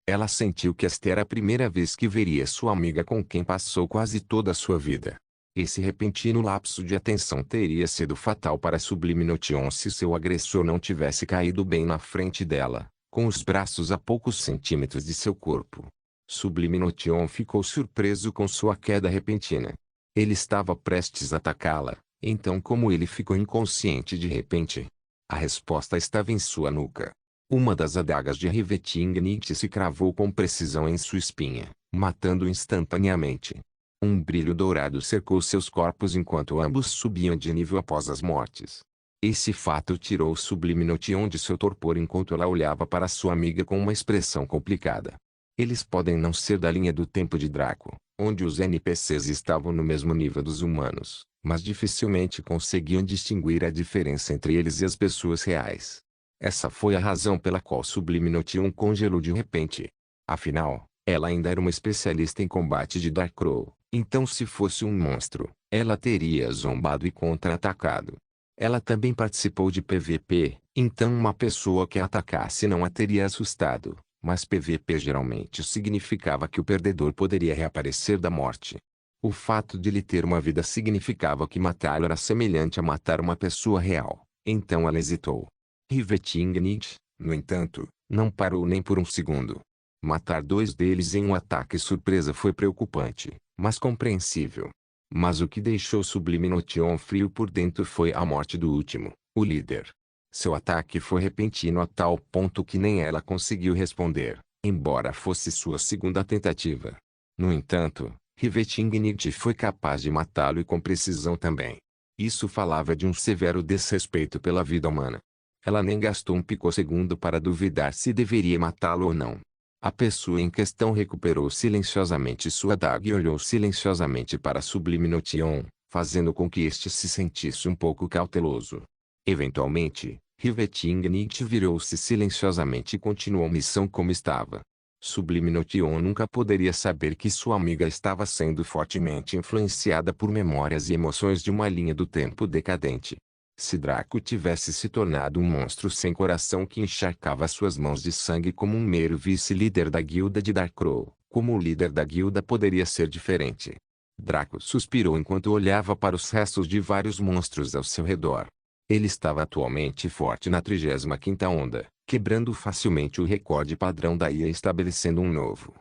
Ela sentiu que esta era a primeira vez que veria sua amiga com quem passou quase toda a sua vida. Esse repentino lapso de atenção teria sido fatal para Sublime Notion se seu agressor não tivesse caído bem na frente dela, com os braços a poucos centímetros de seu corpo. Sublime Notion ficou surpreso com sua queda repentina. Ele estava prestes a atacá-la, então como ele ficou inconsciente de repente? A resposta estava em sua nuca. Uma das adagas de Riveting se cravou com precisão em sua espinha, matando-o instantaneamente. Um brilho dourado cercou seus corpos enquanto ambos subiam de nível após as mortes. Esse fato tirou Sublime Notion de seu torpor enquanto ela olhava para sua amiga com uma expressão complicada. Eles podem não ser da linha do tempo de Draco, onde os NPCs estavam no mesmo nível dos humanos, mas dificilmente conseguiam distinguir a diferença entre eles e as pessoas reais. Essa foi a razão pela qual Sublime Notion congelou de repente. Afinal, Ela ainda era uma especialista em combate de Darkrow, então se fosse um monstro, ela teria zombado e contra-atacado. Ela também participou de PVP, então uma pessoa que a atacasse não a teria assustado, mas PVP geralmente significava que o perdedor poderia reaparecer da morte. O fato de ele ter uma vida significava que matá-lo era semelhante a matar uma pessoa real, então ela hesitou. Rivetingnicht, no entanto, não parou nem por um segundo. Matar dois deles em um ataque surpresa foi preocupante, mas compreensível. Mas o que deixou Sublime Notion frio por dentro foi a morte do último, o líder. Seu ataque foi repentino a tal ponto que nem ela conseguiu responder, embora fosse sua segunda tentativa. No entanto, Rivetingnicht foi capaz de matá-lo e com precisão também. Isso falava de um severo desrespeito pela vida humana. Ela nem gastou um picosegundo para duvidar se deveria matá-lo ou não. A pessoa em questão recuperou silenciosamente sua adaga e olhou silenciosamente para Sublime Notion, fazendo com que este se sentisse um pouco cauteloso. Eventualmente, Rivetingnicht virou-se silenciosamente e continuou a missão como estava. Sublime Notion nunca poderia saber que sua amiga estava sendo fortemente influenciada por memórias e emoções de uma linha do tempo decadente. Se Draco tivesse se tornado um monstro sem coração que encharcava suas mãos de sangue como um mero vice-líder da guilda de Darkrow, como o líder da guilda poderia ser diferente? Draco suspirou enquanto olhava para os restos de vários monstros ao seu redor. Ele estava atualmente forte na 35ª onda, quebrando facilmente o recorde padrão da IA e estabelecendo um novo.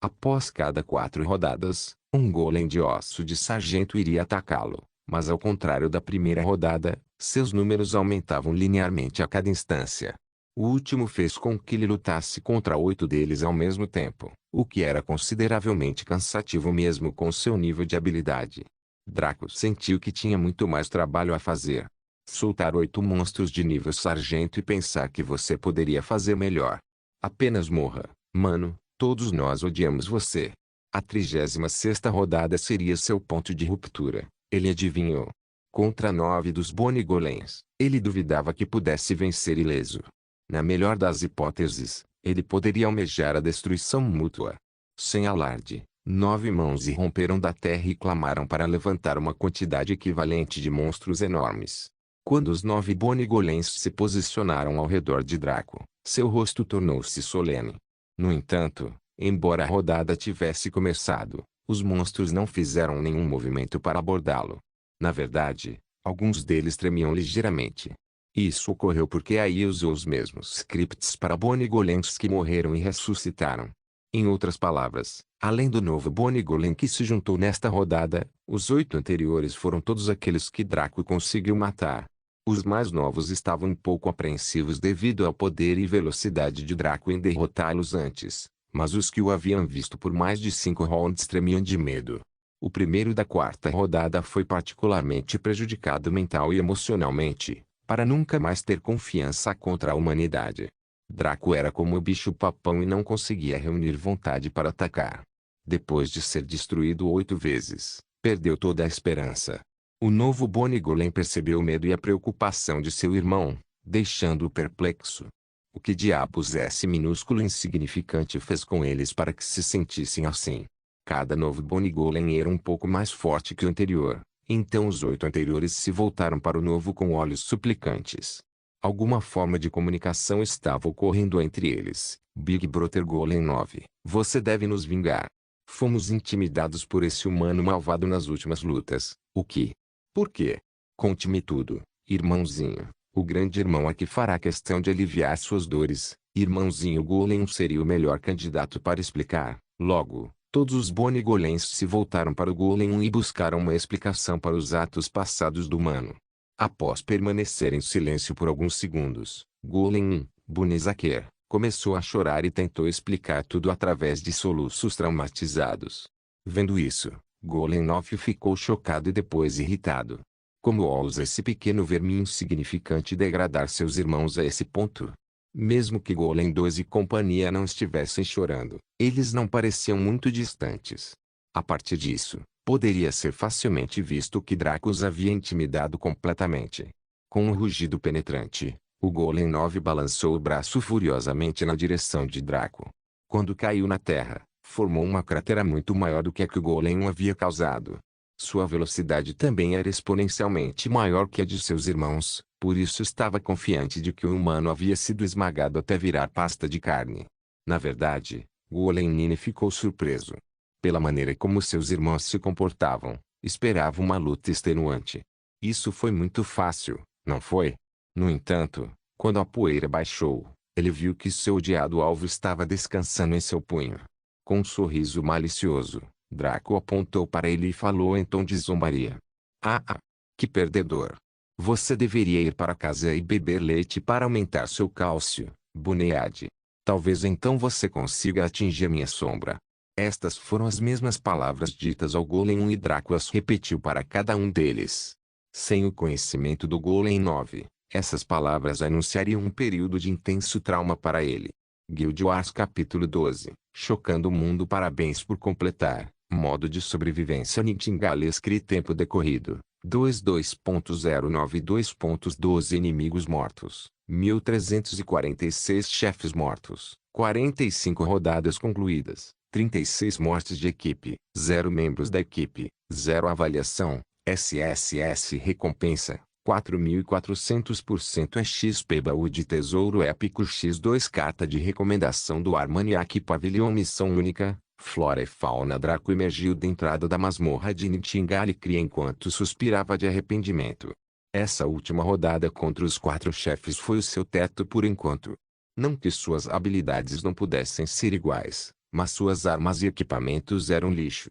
Após cada 4 rodadas, um golem de osso de sargento iria atacá-lo, mas ao contrário da primeira rodada, seus números aumentavam linearmente a cada instância. O último fez com que ele lutasse contra 8 deles ao mesmo tempo, o que era consideravelmente cansativo mesmo com seu nível de habilidade. Draco sentiu que tinha muito mais trabalho a fazer. Soltar 8 monstros de nível sargento e pensar que você poderia fazer melhor. Apenas morra, mano, todos nós odiamos você. A 36ª rodada seria seu ponto de ruptura, ele adivinhou. Contra 9 dos Bone Golems, ele duvidava que pudesse vencer ileso. Na melhor das hipóteses, ele poderia almejar a destruição mútua. Sem alarde, 9 mãos irromperam da terra e clamaram para levantar uma quantidade equivalente de monstros enormes. Quando os 9 Bone Golems se posicionaram ao redor de Draco, seu rosto tornou-se solene. No entanto, embora a rodada tivesse começado, os monstros não fizeram nenhum movimento para abordá-lo. Na verdade, alguns deles tremiam ligeiramente. Isso ocorreu porque a IA usou os mesmos scripts para Bone Golems que morreram e ressuscitaram. Em outras palavras, além do novo Bone Golem que se juntou nesta rodada, os 8 anteriores foram todos aqueles que Draco conseguiu matar. Os mais novos estavam um pouco apreensivos devido ao poder e velocidade de Draco em derrotá-los antes, mas os que o haviam visto por mais de 5 rounds tremiam de medo. O primeiro da 4ª rodada foi particularmente prejudicado mental e emocionalmente, para nunca mais ter confiança contra a humanidade. Draco era como o bicho-papão e não conseguia reunir vontade para atacar. Depois de ser destruído 8 vezes, perdeu toda a esperança. O novo Bone Golem percebeu o medo e a preocupação de seu irmão, deixando-o perplexo. O que diabos esse minúsculo insignificante fez com eles para que se sentissem assim? Cada novo Bone Golem era um pouco mais forte que o anterior, então os 8 anteriores se voltaram para o novo com olhos suplicantes. Alguma forma de comunicação estava ocorrendo entre eles. Big Brother Golem 9, você deve nos vingar. Fomos intimidados por esse humano malvado nas últimas lutas. O que? Por quê? Conte-me tudo, irmãozinho. O grande irmão aqui fará questão de aliviar suas dores. Irmãozinho Golem seria o melhor candidato para explicar. Logo, todos os Bone Golems se voltaram para o Golem e buscaram uma explicação para os atos passados do humano. Após permanecer em silêncio por alguns segundos, Golem 1, Bunezaker, começou a chorar e tentou explicar tudo através de soluços traumatizados. Vendo isso, Golem 9 ficou chocado e depois irritado. Como ousa esse pequeno verme insignificante degradar seus irmãos a esse ponto? Mesmo que Golem 2 e companhia não estivessem chorando, eles não pareciam muito distantes. A partir disso, poderia ser facilmente visto que Draco os havia intimidado completamente. Com um rugido penetrante, o Golem 9 balançou o braço furiosamente na direção de Draco. Quando caiu na terra, Formou uma cratera muito maior do que a que o Golem havia causado. Sua velocidade também era exponencialmente maior que a de seus irmãos, por isso estava confiante de que o humano havia sido esmagado até virar pasta de carne. Na verdade, Golem Nine ficou surpreso. Pela maneira como seus irmãos se comportavam, esperava uma luta extenuante. Isso foi muito fácil, não foi? No entanto, quando a poeira baixou, ele viu que seu odiado alvo estava descansando em seu punho. Com um sorriso malicioso, Draco apontou para ele e falou em tom de zombaria. Ah, que perdedor! Você deveria ir para casa e beber leite para aumentar seu cálcio, Bunead. Talvez então você consiga atingir minha sombra. Estas foram as mesmas palavras ditas ao Golem e Draco as repetiu para cada um deles. Sem o conhecimento do Golem 9, essas palavras anunciariam um período de intenso trauma para ele. Guild Wars capítulo 12, Chocando o mundo. Parabéns por completar. Modo de sobrevivência Nightingale. Escrito tempo decorrido, 22.092.12 inimigos mortos, 1346 chefes mortos, 45 rodadas concluídas, 36 mortes de equipe, 0 membros da equipe, 0 avaliação, SSS recompensa, 4.400% XP. Baú de tesouro épico X2 carta de recomendação do Armaniac Pavilion. Missão única, flora e fauna. Draco emergiu da entrada da masmorra de Nightingale Cria enquanto suspirava de arrependimento. Essa última rodada contra os 4 chefes foi o seu teto por enquanto. Não que suas habilidades não pudessem ser iguais, mas suas armas e equipamentos eram lixo.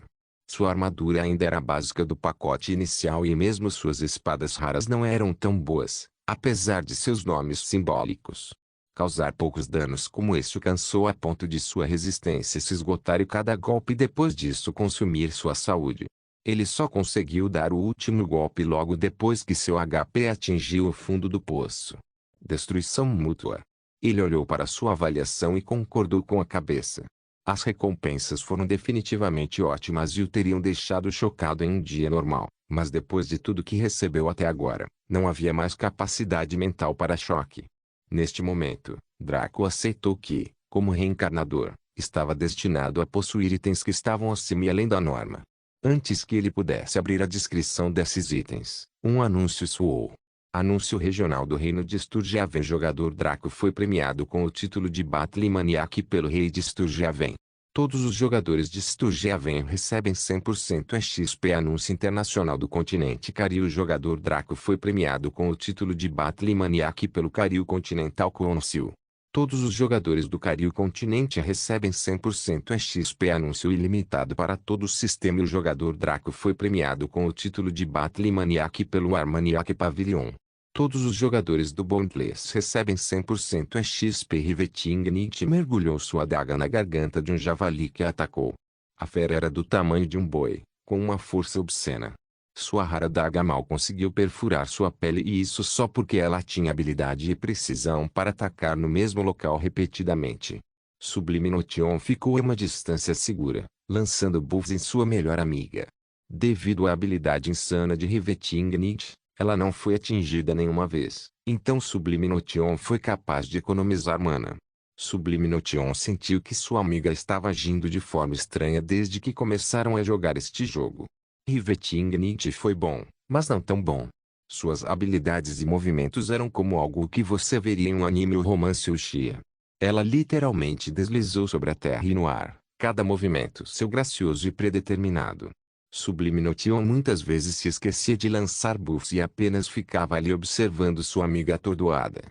Sua armadura ainda era básica do pacote inicial e mesmo suas espadas raras não eram tão boas, apesar de seus nomes simbólicos. Causar poucos danos como este o cansou a ponto de sua resistência se esgotar e cada golpe depois disso consumir sua saúde. Ele só conseguiu dar o último golpe logo depois que seu HP atingiu o fundo do poço. Destruição mútua. Ele olhou para sua avaliação e concordou com a cabeça. As recompensas foram definitivamente ótimas e o teriam deixado chocado em um dia normal, mas depois de tudo que recebeu até agora, não havia mais capacidade mental para choque. Neste momento, Draco aceitou que, como reencarnador, estava destinado a possuir itens que estavam acima e além da norma. Antes que ele pudesse abrir a descrição desses itens, um anúncio soou. Anúncio regional do Reino de Sturgehaven. Jogador Draco foi premiado com o título de Battle Maniac pelo Rei de Sturgehaven. Todos os jogadores de Sturgehaven recebem 100% XP. Anúncio internacional do continente Cariu. Jogador Draco foi premiado com o título de Battle Maniac pelo Cariu Continental Council. Todos os jogadores do Cariu Continente recebem 100% XP. Anúncio ilimitado para todo o sistema. E o jogador Draco foi premiado com o título de Battle Maniac pelo Armaniac Pavilion. Todos os jogadores do Boundless recebem 100% XP. Riveting Nietzsche mergulhou sua adaga na garganta de um javali que a atacou. A fera era do tamanho de um boi, com uma força obscena. Sua rara adaga mal conseguiu perfurar sua pele e isso só porque ela tinha habilidade e precisão para atacar no mesmo local repetidamente. Sublime Notion ficou a uma distância segura, lançando buffs em sua melhor amiga. Devido à habilidade insana de Riveting Nietzsche, ela não foi atingida nenhuma vez, então Sublime Notion foi capaz de economizar mana. Sublime Notion sentiu que sua amiga estava agindo de forma estranha desde que começaram a jogar este jogo. Riveting Nietzsche foi bom, mas não tão bom. Suas habilidades e movimentos eram como algo que você veria em um anime ou romance wuxia. Ela literalmente deslizou sobre a terra e no ar, cada movimento seu gracioso e predeterminado. Sublime Notion muitas vezes se esquecia de lançar buffs e apenas ficava ali observando sua amiga atordoada.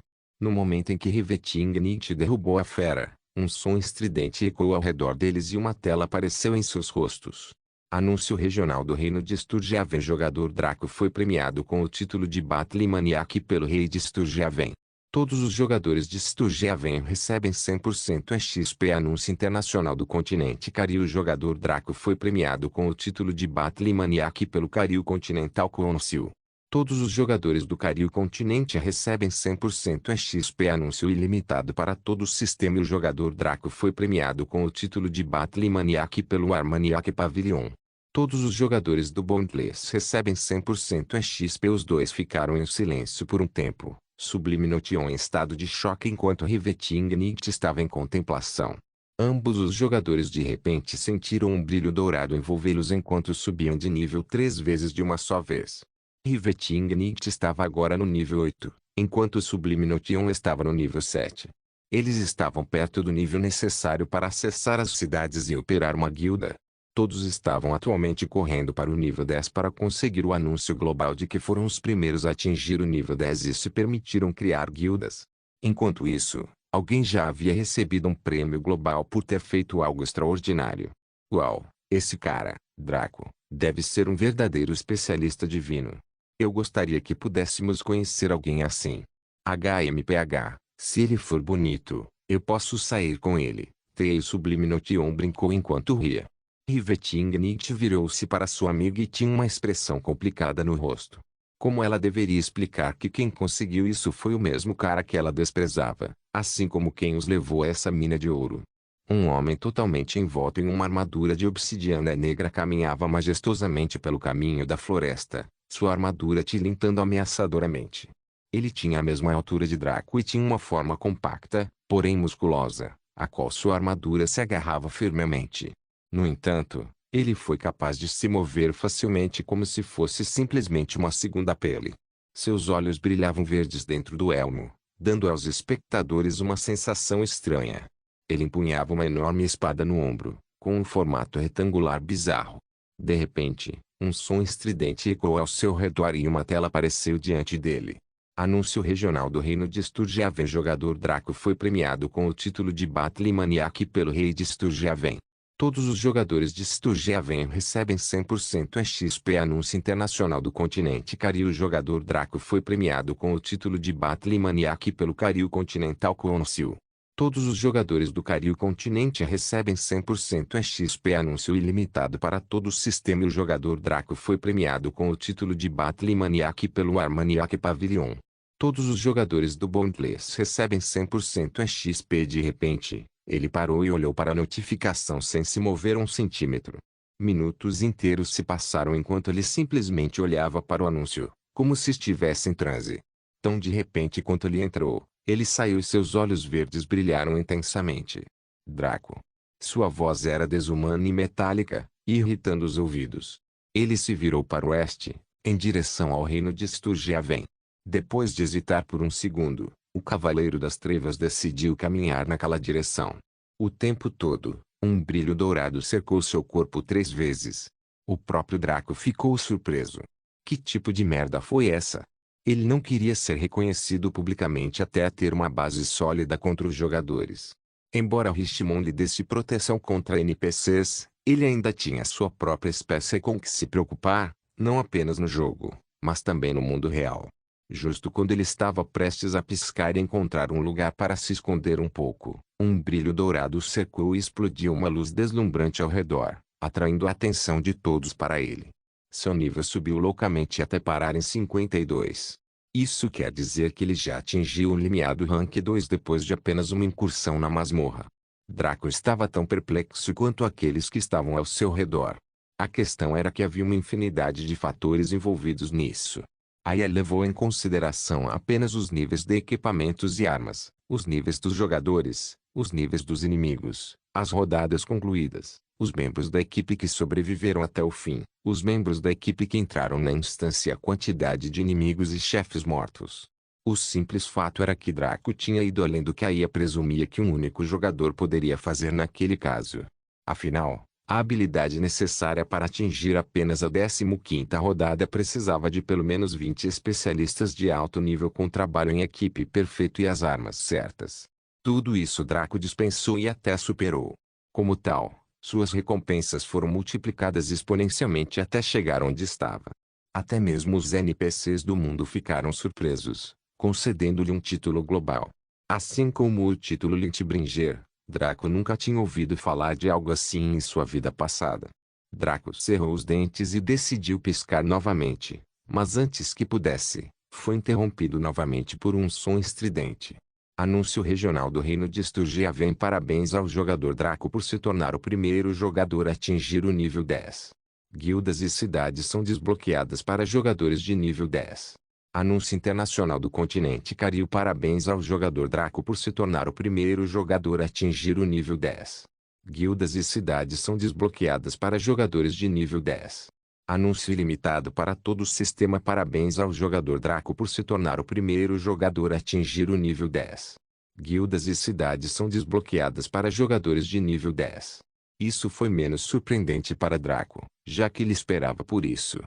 No momento em que Riveting Nietzsche derrubou a fera, um som estridente ecoou ao redor deles e uma tela apareceu em seus rostos. Anúncio regional do Reino de Sturgehaven. Jogador Draco foi premiado com o título de Battle Maniac pelo Rei de Sturgehaven. Todos os jogadores de Sturgehaven recebem 100% XP. Anúncio internacional do continente Cariu. Jogador Draco foi premiado com o título de Battle Maniac pelo Cariu Continental Council. Todos os jogadores do Cariu Continente recebem 100% XP. Anúncio ilimitado para todo o sistema. E o jogador Draco foi premiado com o título de Battle Maniac pelo Armaniac Pavilion. Todos os jogadores do Boundless recebem 100% XP. Os dois ficaram em silêncio por um tempo. Sublime Notion em estado de choque enquanto Riveting Nietzsche estava em contemplação. Ambos os jogadores de repente sentiram um brilho dourado envolvê-los enquanto subiam de nível 3 vezes de uma só vez. Rivet e Ignite estava agora no nível 8, enquanto o Sublime Notion estava no nível 7. Eles estavam perto do nível necessário para acessar as cidades e operar uma guilda. Todos estavam atualmente correndo para o nível 10 para conseguir o anúncio global de que foram os primeiros a atingir o nível 10 e se permitiram criar guildas. Enquanto isso, alguém já havia recebido um prêmio global por ter feito algo extraordinário. Uau, esse cara, Draco, deve ser um verdadeiro especialista divino. Eu gostaria que pudéssemos conhecer alguém assim. HMPH, se ele for bonito, eu posso sair com ele. Tei Sublime Notion brincou enquanto ria. Rivet Ignite virou-se para sua amiga e tinha uma expressão complicada no rosto. Como ela deveria explicar que quem conseguiu isso foi o mesmo cara que ela desprezava, assim como quem os levou a essa mina de ouro? Um homem totalmente envolto em uma armadura de obsidiana negra caminhava majestosamente pelo caminho da floresta, sua armadura tilintando ameaçadoramente. Ele tinha a mesma altura de Draco e tinha uma forma compacta, porém musculosa, a qual sua armadura se agarrava firmemente. No entanto, ele foi capaz de se mover facilmente como se fosse simplesmente uma segunda pele. Seus olhos brilhavam verdes dentro do elmo, dando aos espectadores uma sensação estranha. Ele empunhava uma enorme espada no ombro, com um formato retangular bizarro. De repente, um som estridente ecoou ao seu redor e uma tela apareceu diante dele. Anúncio regional do Reino de Sturgiaven. Jogador Draco foi premiado com o título de Battle Maniac pelo Rei de Sturgiaven. Todos os jogadores de Sturgiaven recebem 100% XP. Anúncio internacional do continente Cariu. O jogador Draco foi premiado com o título de Battle Maniac pelo Cariu Continental Council. Todos os jogadores do Cariu Continente recebem 100% XP. Anúncio ilimitado para todo o sistema. O jogador Draco foi premiado com o título de Battle Maniac pelo Armaniac Pavilion. Todos os jogadores do Boundless recebem 100% XP. De repente, ele parou e olhou para a notificação sem se mover um centímetro. Minutos inteiros se passaram enquanto ele simplesmente olhava para o anúncio, como se estivesse em transe. Tão de repente quanto ele entrou, ele saiu e seus olhos verdes brilharam intensamente. Draco. Sua voz era desumana e metálica, irritando os ouvidos. Ele se virou para o oeste, em direção ao reino de Sturgiaven. Depois de hesitar por um segundo, o Cavaleiro das Trevas decidiu caminhar naquela direção. O tempo todo, um brilho dourado cercou seu corpo 3 vezes. O próprio Draco ficou surpreso. Que tipo de merda foi essa? Ele não queria ser reconhecido publicamente até ter uma base sólida contra os jogadores. Embora Richmond lhe desse proteção contra NPCs, ele ainda tinha sua própria espécie com que se preocupar, não apenas no jogo, mas também no mundo real. Justo quando ele estava prestes a piscar e encontrar um lugar para se esconder um pouco, um brilho dourado o cercou e explodiu uma luz deslumbrante ao redor, atraindo a atenção de todos para ele. Seu nível subiu loucamente até parar em 52. Isso quer dizer que ele já atingiu o limiado Rank 2 depois de apenas uma incursão na masmorra. Draco estava tão perplexo quanto aqueles que estavam ao seu redor. A questão era que havia uma infinidade de fatores envolvidos nisso. Aí ele levou em consideração apenas os níveis de equipamentos e armas, os níveis dos jogadores, os níveis dos inimigos, as rodadas concluídas, os membros da equipe que sobreviveram até o fim, os membros da equipe que entraram na instância e a quantidade de inimigos e chefes mortos. O simples fato era que Draco tinha ido além do que a IA presumia que um único jogador poderia fazer naquele caso. Afinal, a habilidade necessária para atingir apenas a 15ª rodada precisava de pelo menos 20 especialistas de alto nível com trabalho em equipe perfeito e as armas certas. Tudo isso Draco dispensou e até superou. Como tal, suas recompensas foram multiplicadas exponencialmente até chegar onde estava. Até mesmo os NPCs do mundo ficaram surpresos, concedendo-lhe um título global. Assim como o título Lynchbringer, Draco nunca tinha ouvido falar de algo assim em sua vida passada. Draco cerrou os dentes e decidiu piscar novamente, mas antes que pudesse, foi interrompido novamente por um som estridente. Anúncio regional do Reino de Sturgiaven. Parabéns ao jogador Draco por se tornar o primeiro jogador a atingir o nível 10. Guildas e cidades são desbloqueadas para jogadores de nível 10. Anúncio internacional do continente Cariu. Parabéns ao jogador Draco por se tornar o primeiro jogador a atingir o nível 10. Guildas e cidades são desbloqueadas para jogadores de nível 10. Anúncio ilimitado para todo o sistema. Parabéns ao jogador Draco por se tornar o primeiro jogador a atingir o nível 10. Guildas e cidades são desbloqueadas para jogadores de nível 10. Isso foi menos surpreendente para Draco, já que ele esperava por isso.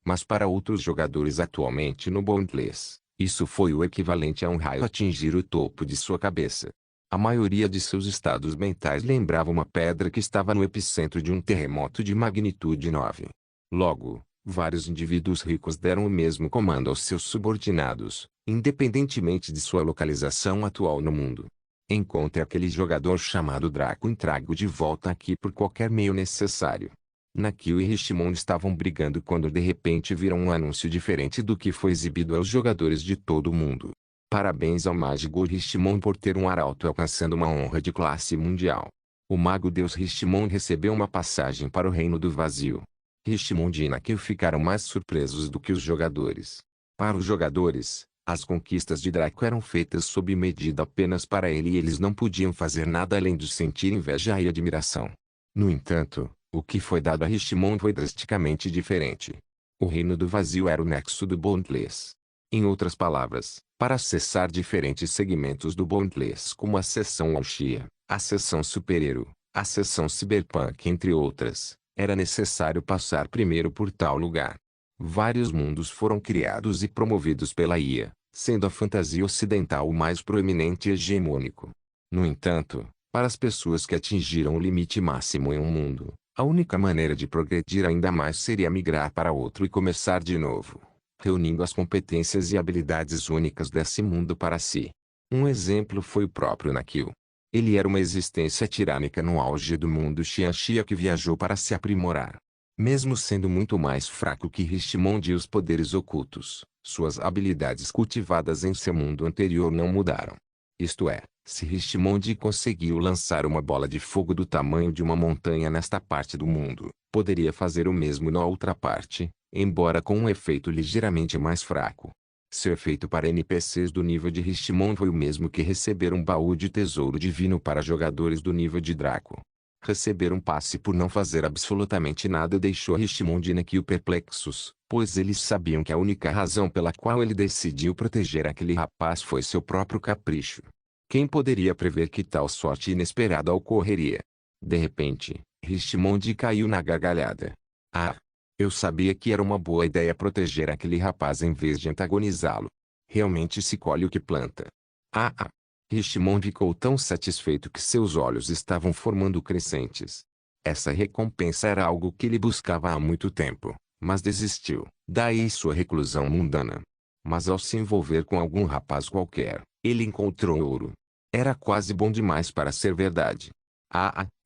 Mas para outros jogadores atualmente no Boundless, isso foi o equivalente a um raio atingir o topo de sua cabeça. A maioria de seus estados mentais lembrava uma pedra que estava no epicentro de um terremoto de magnitude 9. Logo, vários indivíduos ricos deram o mesmo comando aos seus subordinados, independentemente de sua localização atual no mundo. Encontre aquele jogador chamado Draco e traga-o de volta aqui por qualquer meio necessário. Nakio e Richmond estavam brigando quando de repente viram um anúncio diferente do que foi exibido aos jogadores de todo o mundo. Parabéns ao Mágico Richmond por ter um arauto alcançando uma honra de classe mundial. O Mago Deus Richmond recebeu uma passagem para o Reino do Vazio. Richmond e Nakio ficaram mais surpresos do que os jogadores. Para os jogadores, as conquistas de Draco eram feitas sob medida apenas para ele e eles não podiam fazer nada além de sentir inveja e admiração. No entanto, o que foi dado a Richmond foi drasticamente diferente. O Reino do Vazio era o nexo do Boundless. Em outras palavras, para acessar diferentes segmentos do Boundless como a seção Alxia, a seção Superhero, a seção Cyberpunk entre outras, era necessário passar primeiro por tal lugar. Vários mundos foram criados e promovidos pela IA, sendo a fantasia ocidental o mais proeminente e hegemônico. No entanto, para as pessoas que atingiram o limite máximo em um mundo, a única maneira de progredir ainda mais seria migrar para outro e começar de novo, reunindo as competências e habilidades únicas desse mundo para si. Um exemplo foi o próprio Nakio. Ele era uma existência tirânica no auge do mundo Xianxia que viajou para se aprimorar. Mesmo sendo muito mais fraco que Richmond e os poderes ocultos, suas habilidades cultivadas em seu mundo anterior não mudaram. Isto é, se Richmond conseguiu lançar uma bola de fogo do tamanho de uma montanha nesta parte do mundo, poderia fazer o mesmo na outra parte, embora com um efeito ligeiramente mais fraco. Seu efeito para NPCs do nível de Richmond foi o mesmo que receber um baú de tesouro divino para jogadores do nível de Draco. Receber um passe por não fazer absolutamente nada deixou Richmond e Nakio perplexos, pois eles sabiam que a única razão pela qual ele decidiu proteger aquele rapaz foi seu próprio capricho. Quem poderia prever que tal sorte inesperada ocorreria? De repente, Richmond caiu na gargalhada. Ah! Eu sabia que era uma boa ideia proteger aquele rapaz em vez de antagonizá-lo. Realmente se colhe o que planta. Ah! Richmond ficou tão satisfeito que seus olhos estavam formando crescentes. Essa recompensa era algo que ele buscava há muito tempo, mas desistiu. Daí sua reclusão mundana. Mas ao se envolver com algum rapaz qualquer, ele encontrou ouro. Era quase bom demais para ser verdade.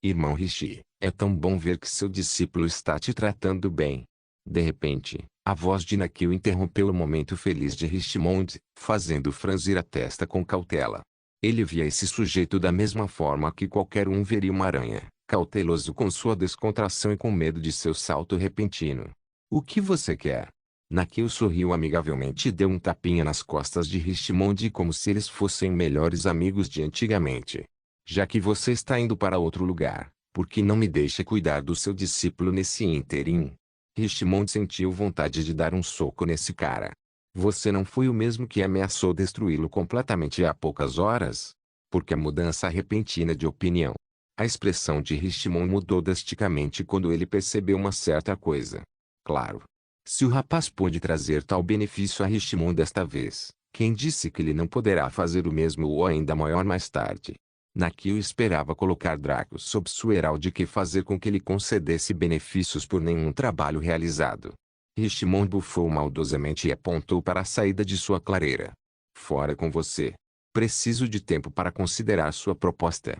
Irmão Rishi, é tão bom ver que seu discípulo está te tratando bem. De repente, a voz de Nakio interrompeu o momento feliz de Richmond, fazendo franzir a testa com cautela. Ele via esse sujeito da mesma forma que qualquer um veria uma aranha, cauteloso com sua descontração e com medo de seu salto repentino. O que você quer? Nakio sorriu amigavelmente e deu um tapinha nas costas de Richmond como se eles fossem melhores amigos de antigamente. Já que você está indo para outro lugar, por que não me deixa cuidar do seu discípulo nesse ínterim? Richmond sentiu vontade de dar um soco nesse cara. Você não foi o mesmo que ameaçou destruí-lo completamente há poucas horas? Porque a mudança repentina de opinião. A expressão de Richmond mudou drasticamente quando ele percebeu uma certa coisa. Claro. Se o rapaz pôde trazer tal benefício a Richmond desta vez, quem disse que ele não poderá fazer o mesmo ou ainda maior mais tarde? Nakio esperava colocar Draco sob sua heraldde e fazer com que ele concedesse benefícios por nenhum trabalho realizado. Richmond bufou maldosamente e apontou para a saída de sua clareira. Fora com você. Preciso de tempo para considerar sua proposta.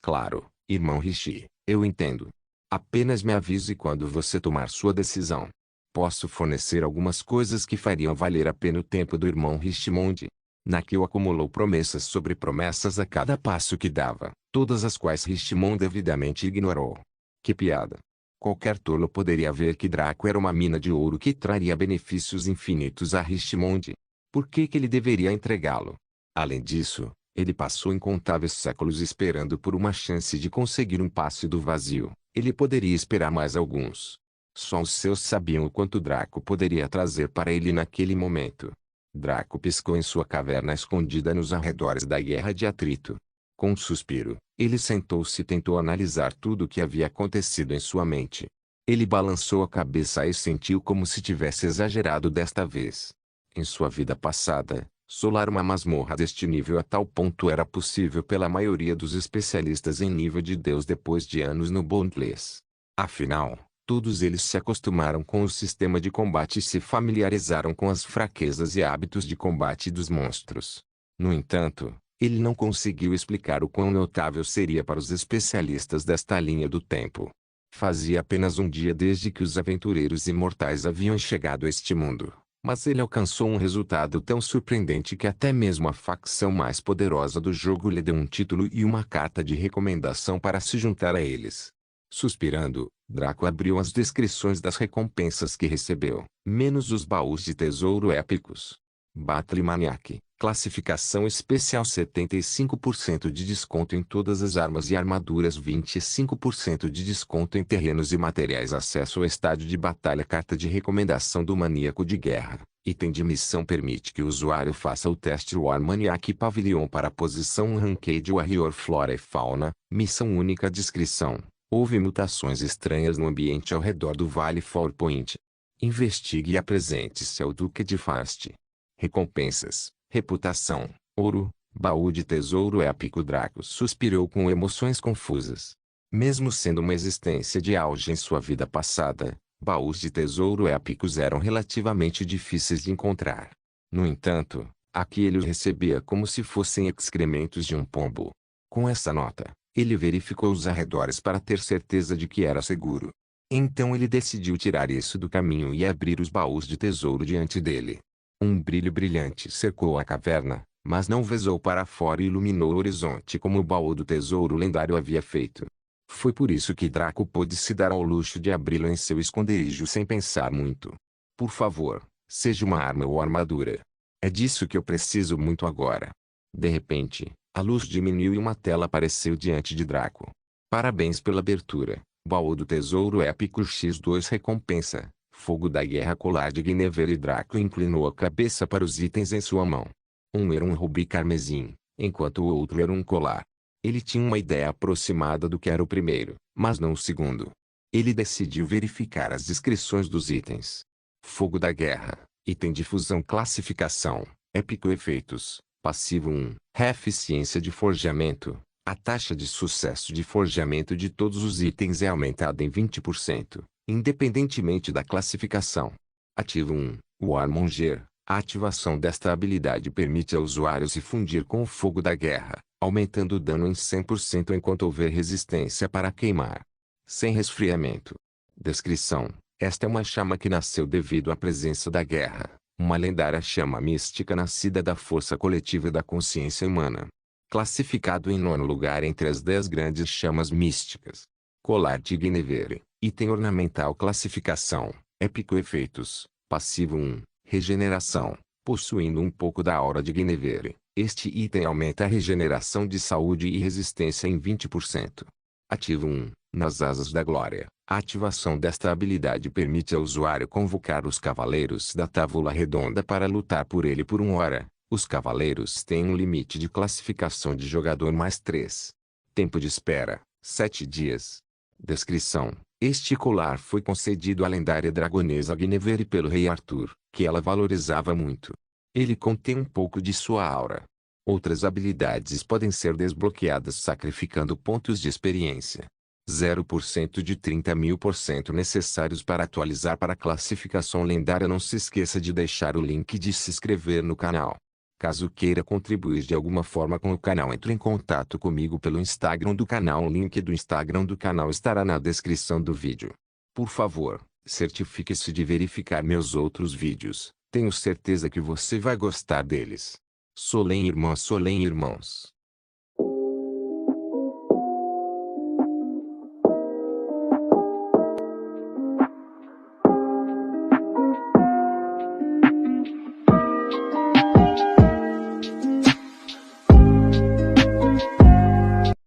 Claro, irmão Rishi, eu entendo. Apenas me avise quando você tomar sua decisão. Posso fornecer algumas coisas que fariam valer a pena o tempo do irmão Richmond. Nakio acumulou promessas sobre promessas a cada passo que dava, todas as quais Richmond devidamente ignorou. Que piada! Qualquer tolo poderia ver que Draco era uma mina de ouro que traria benefícios infinitos a Richmond. Por que ele deveria entregá-lo? Além disso, Ele passou incontáveis séculos esperando por uma chance de conseguir um passe do vazio. Ele poderia esperar mais alguns. Só os seus sabiam o quanto Draco poderia trazer para ele naquele momento. Draco piscou em sua caverna escondida nos arredores da Guerra de Atrito. Com um suspiro, ele sentou-se e tentou analisar tudo o que havia acontecido em sua mente. Ele balançou a cabeça e sentiu como se tivesse exagerado desta vez. Em sua vida passada, solar uma masmorra deste nível a tal ponto era possível pela maioria dos especialistas em nível de Deus depois de anos no Boundless. Afinal, todos eles se acostumaram com o sistema de combate e se familiarizaram com as fraquezas e hábitos de combate dos monstros. No entanto, ele não conseguiu explicar o quão notável seria para os especialistas desta linha do tempo. Fazia apenas um dia desde que os aventureiros imortais haviam chegado a este mundo, mas ele alcançou um resultado tão surpreendente que até mesmo a facção mais poderosa do jogo lhe deu um título e uma carta de recomendação para se juntar a eles. Suspirando, Draco abriu as descrições das recompensas que recebeu, menos os baús de tesouro épicos. Battle Maniac, classificação especial 75% de desconto em todas as armas e armaduras, 25% de desconto em terrenos e materiais, acesso ao estádio de batalha, carta de recomendação do maníaco de guerra. Item de missão permite que o usuário faça o teste War Maniac Pavilion para a posição Ranked Warrior Flora e Fauna, missão única. Descrição: houve mutações estranhas no ambiente ao redor do Vale Four Point. Investigue e apresente-se ao Duque de Fast. Recompensas: reputação, ouro, baú de tesouro épico. Draco suspirou com emoções confusas. Mesmo sendo uma existência de auge em sua vida passada, baús de tesouro épicos eram relativamente difíceis de encontrar. No entanto, aqui ele os recebia como se fossem excrementos de um pombo. Com essa nota, ele verificou os arredores para ter certeza de que era seguro. Então ele decidiu tirar isso do caminho e abrir os baús de tesouro diante dele. Um brilho brilhante cercou a caverna, mas não vazou para fora e iluminou o horizonte como o baú do tesouro lendário havia feito. Foi por isso que Draco pôde se dar ao luxo de abri-lo em seu esconderijo sem pensar muito. Por favor, seja uma arma ou armadura. É disso que eu preciso muito agora. De repente, a luz diminuiu e uma tela apareceu diante de Draco. Parabéns pela abertura. Baú do tesouro épico X2 recompensa. Fogo da guerra, colar de Guinevere. Draco inclinou a cabeça para os itens em sua mão. Um era um rubi carmesim, enquanto o outro era um colar. Ele tinha uma ideia aproximada do que era o primeiro, mas não o segundo. Ele decidiu verificar as descrições dos itens. Fogo da guerra, item de fusão, classificação, épico, efeitos, passivo 1, eficiência de forjamento. A taxa de sucesso de forjamento de todos os itens é aumentada em 20%. Independentemente da classificação. Ativo 1, Warmonger. A ativação desta habilidade permite ao usuário se fundir com o fogo da guerra, aumentando o dano em 100% enquanto houver resistência para queimar. Sem resfriamento. Descrição: esta é uma chama que nasceu devido à presença da guerra, uma lendária chama mística nascida da força coletiva e da consciência humana. Classificado em 9º lugar entre as 10 grandes chamas místicas. Colar de Guinevere. Item ornamental, classificação, épico, efeitos, passivo 1, regeneração, possuindo um pouco da aura de Guinevere. Este item aumenta a regeneração de saúde e resistência em 20%. Ativo 1, nas asas da glória. A ativação desta habilidade permite ao usuário convocar os cavaleiros da Távola Redonda para lutar por ele por 1 hora. Os cavaleiros têm um limite de classificação de jogador mais 3. Tempo de espera, 7 dias. Descrição: este colar foi concedido à lendária dragonesa Guinevere pelo rei Arthur, que ela valorizava muito. Ele contém um pouco de sua aura. Outras habilidades podem ser desbloqueadas sacrificando pontos de experiência. 0% de 30.000% necessários para atualizar para a classificação lendária. Não se esqueça de deixar o link de se inscrever no canal. Caso queira contribuir de alguma forma com o canal, entre em contato comigo pelo Instagram do canal. O link do Instagram do canal estará na descrição do vídeo. Por favor, certifique-se de verificar meus outros vídeos. Tenho certeza que você vai gostar deles. Solem irmãos, Solem irmãos.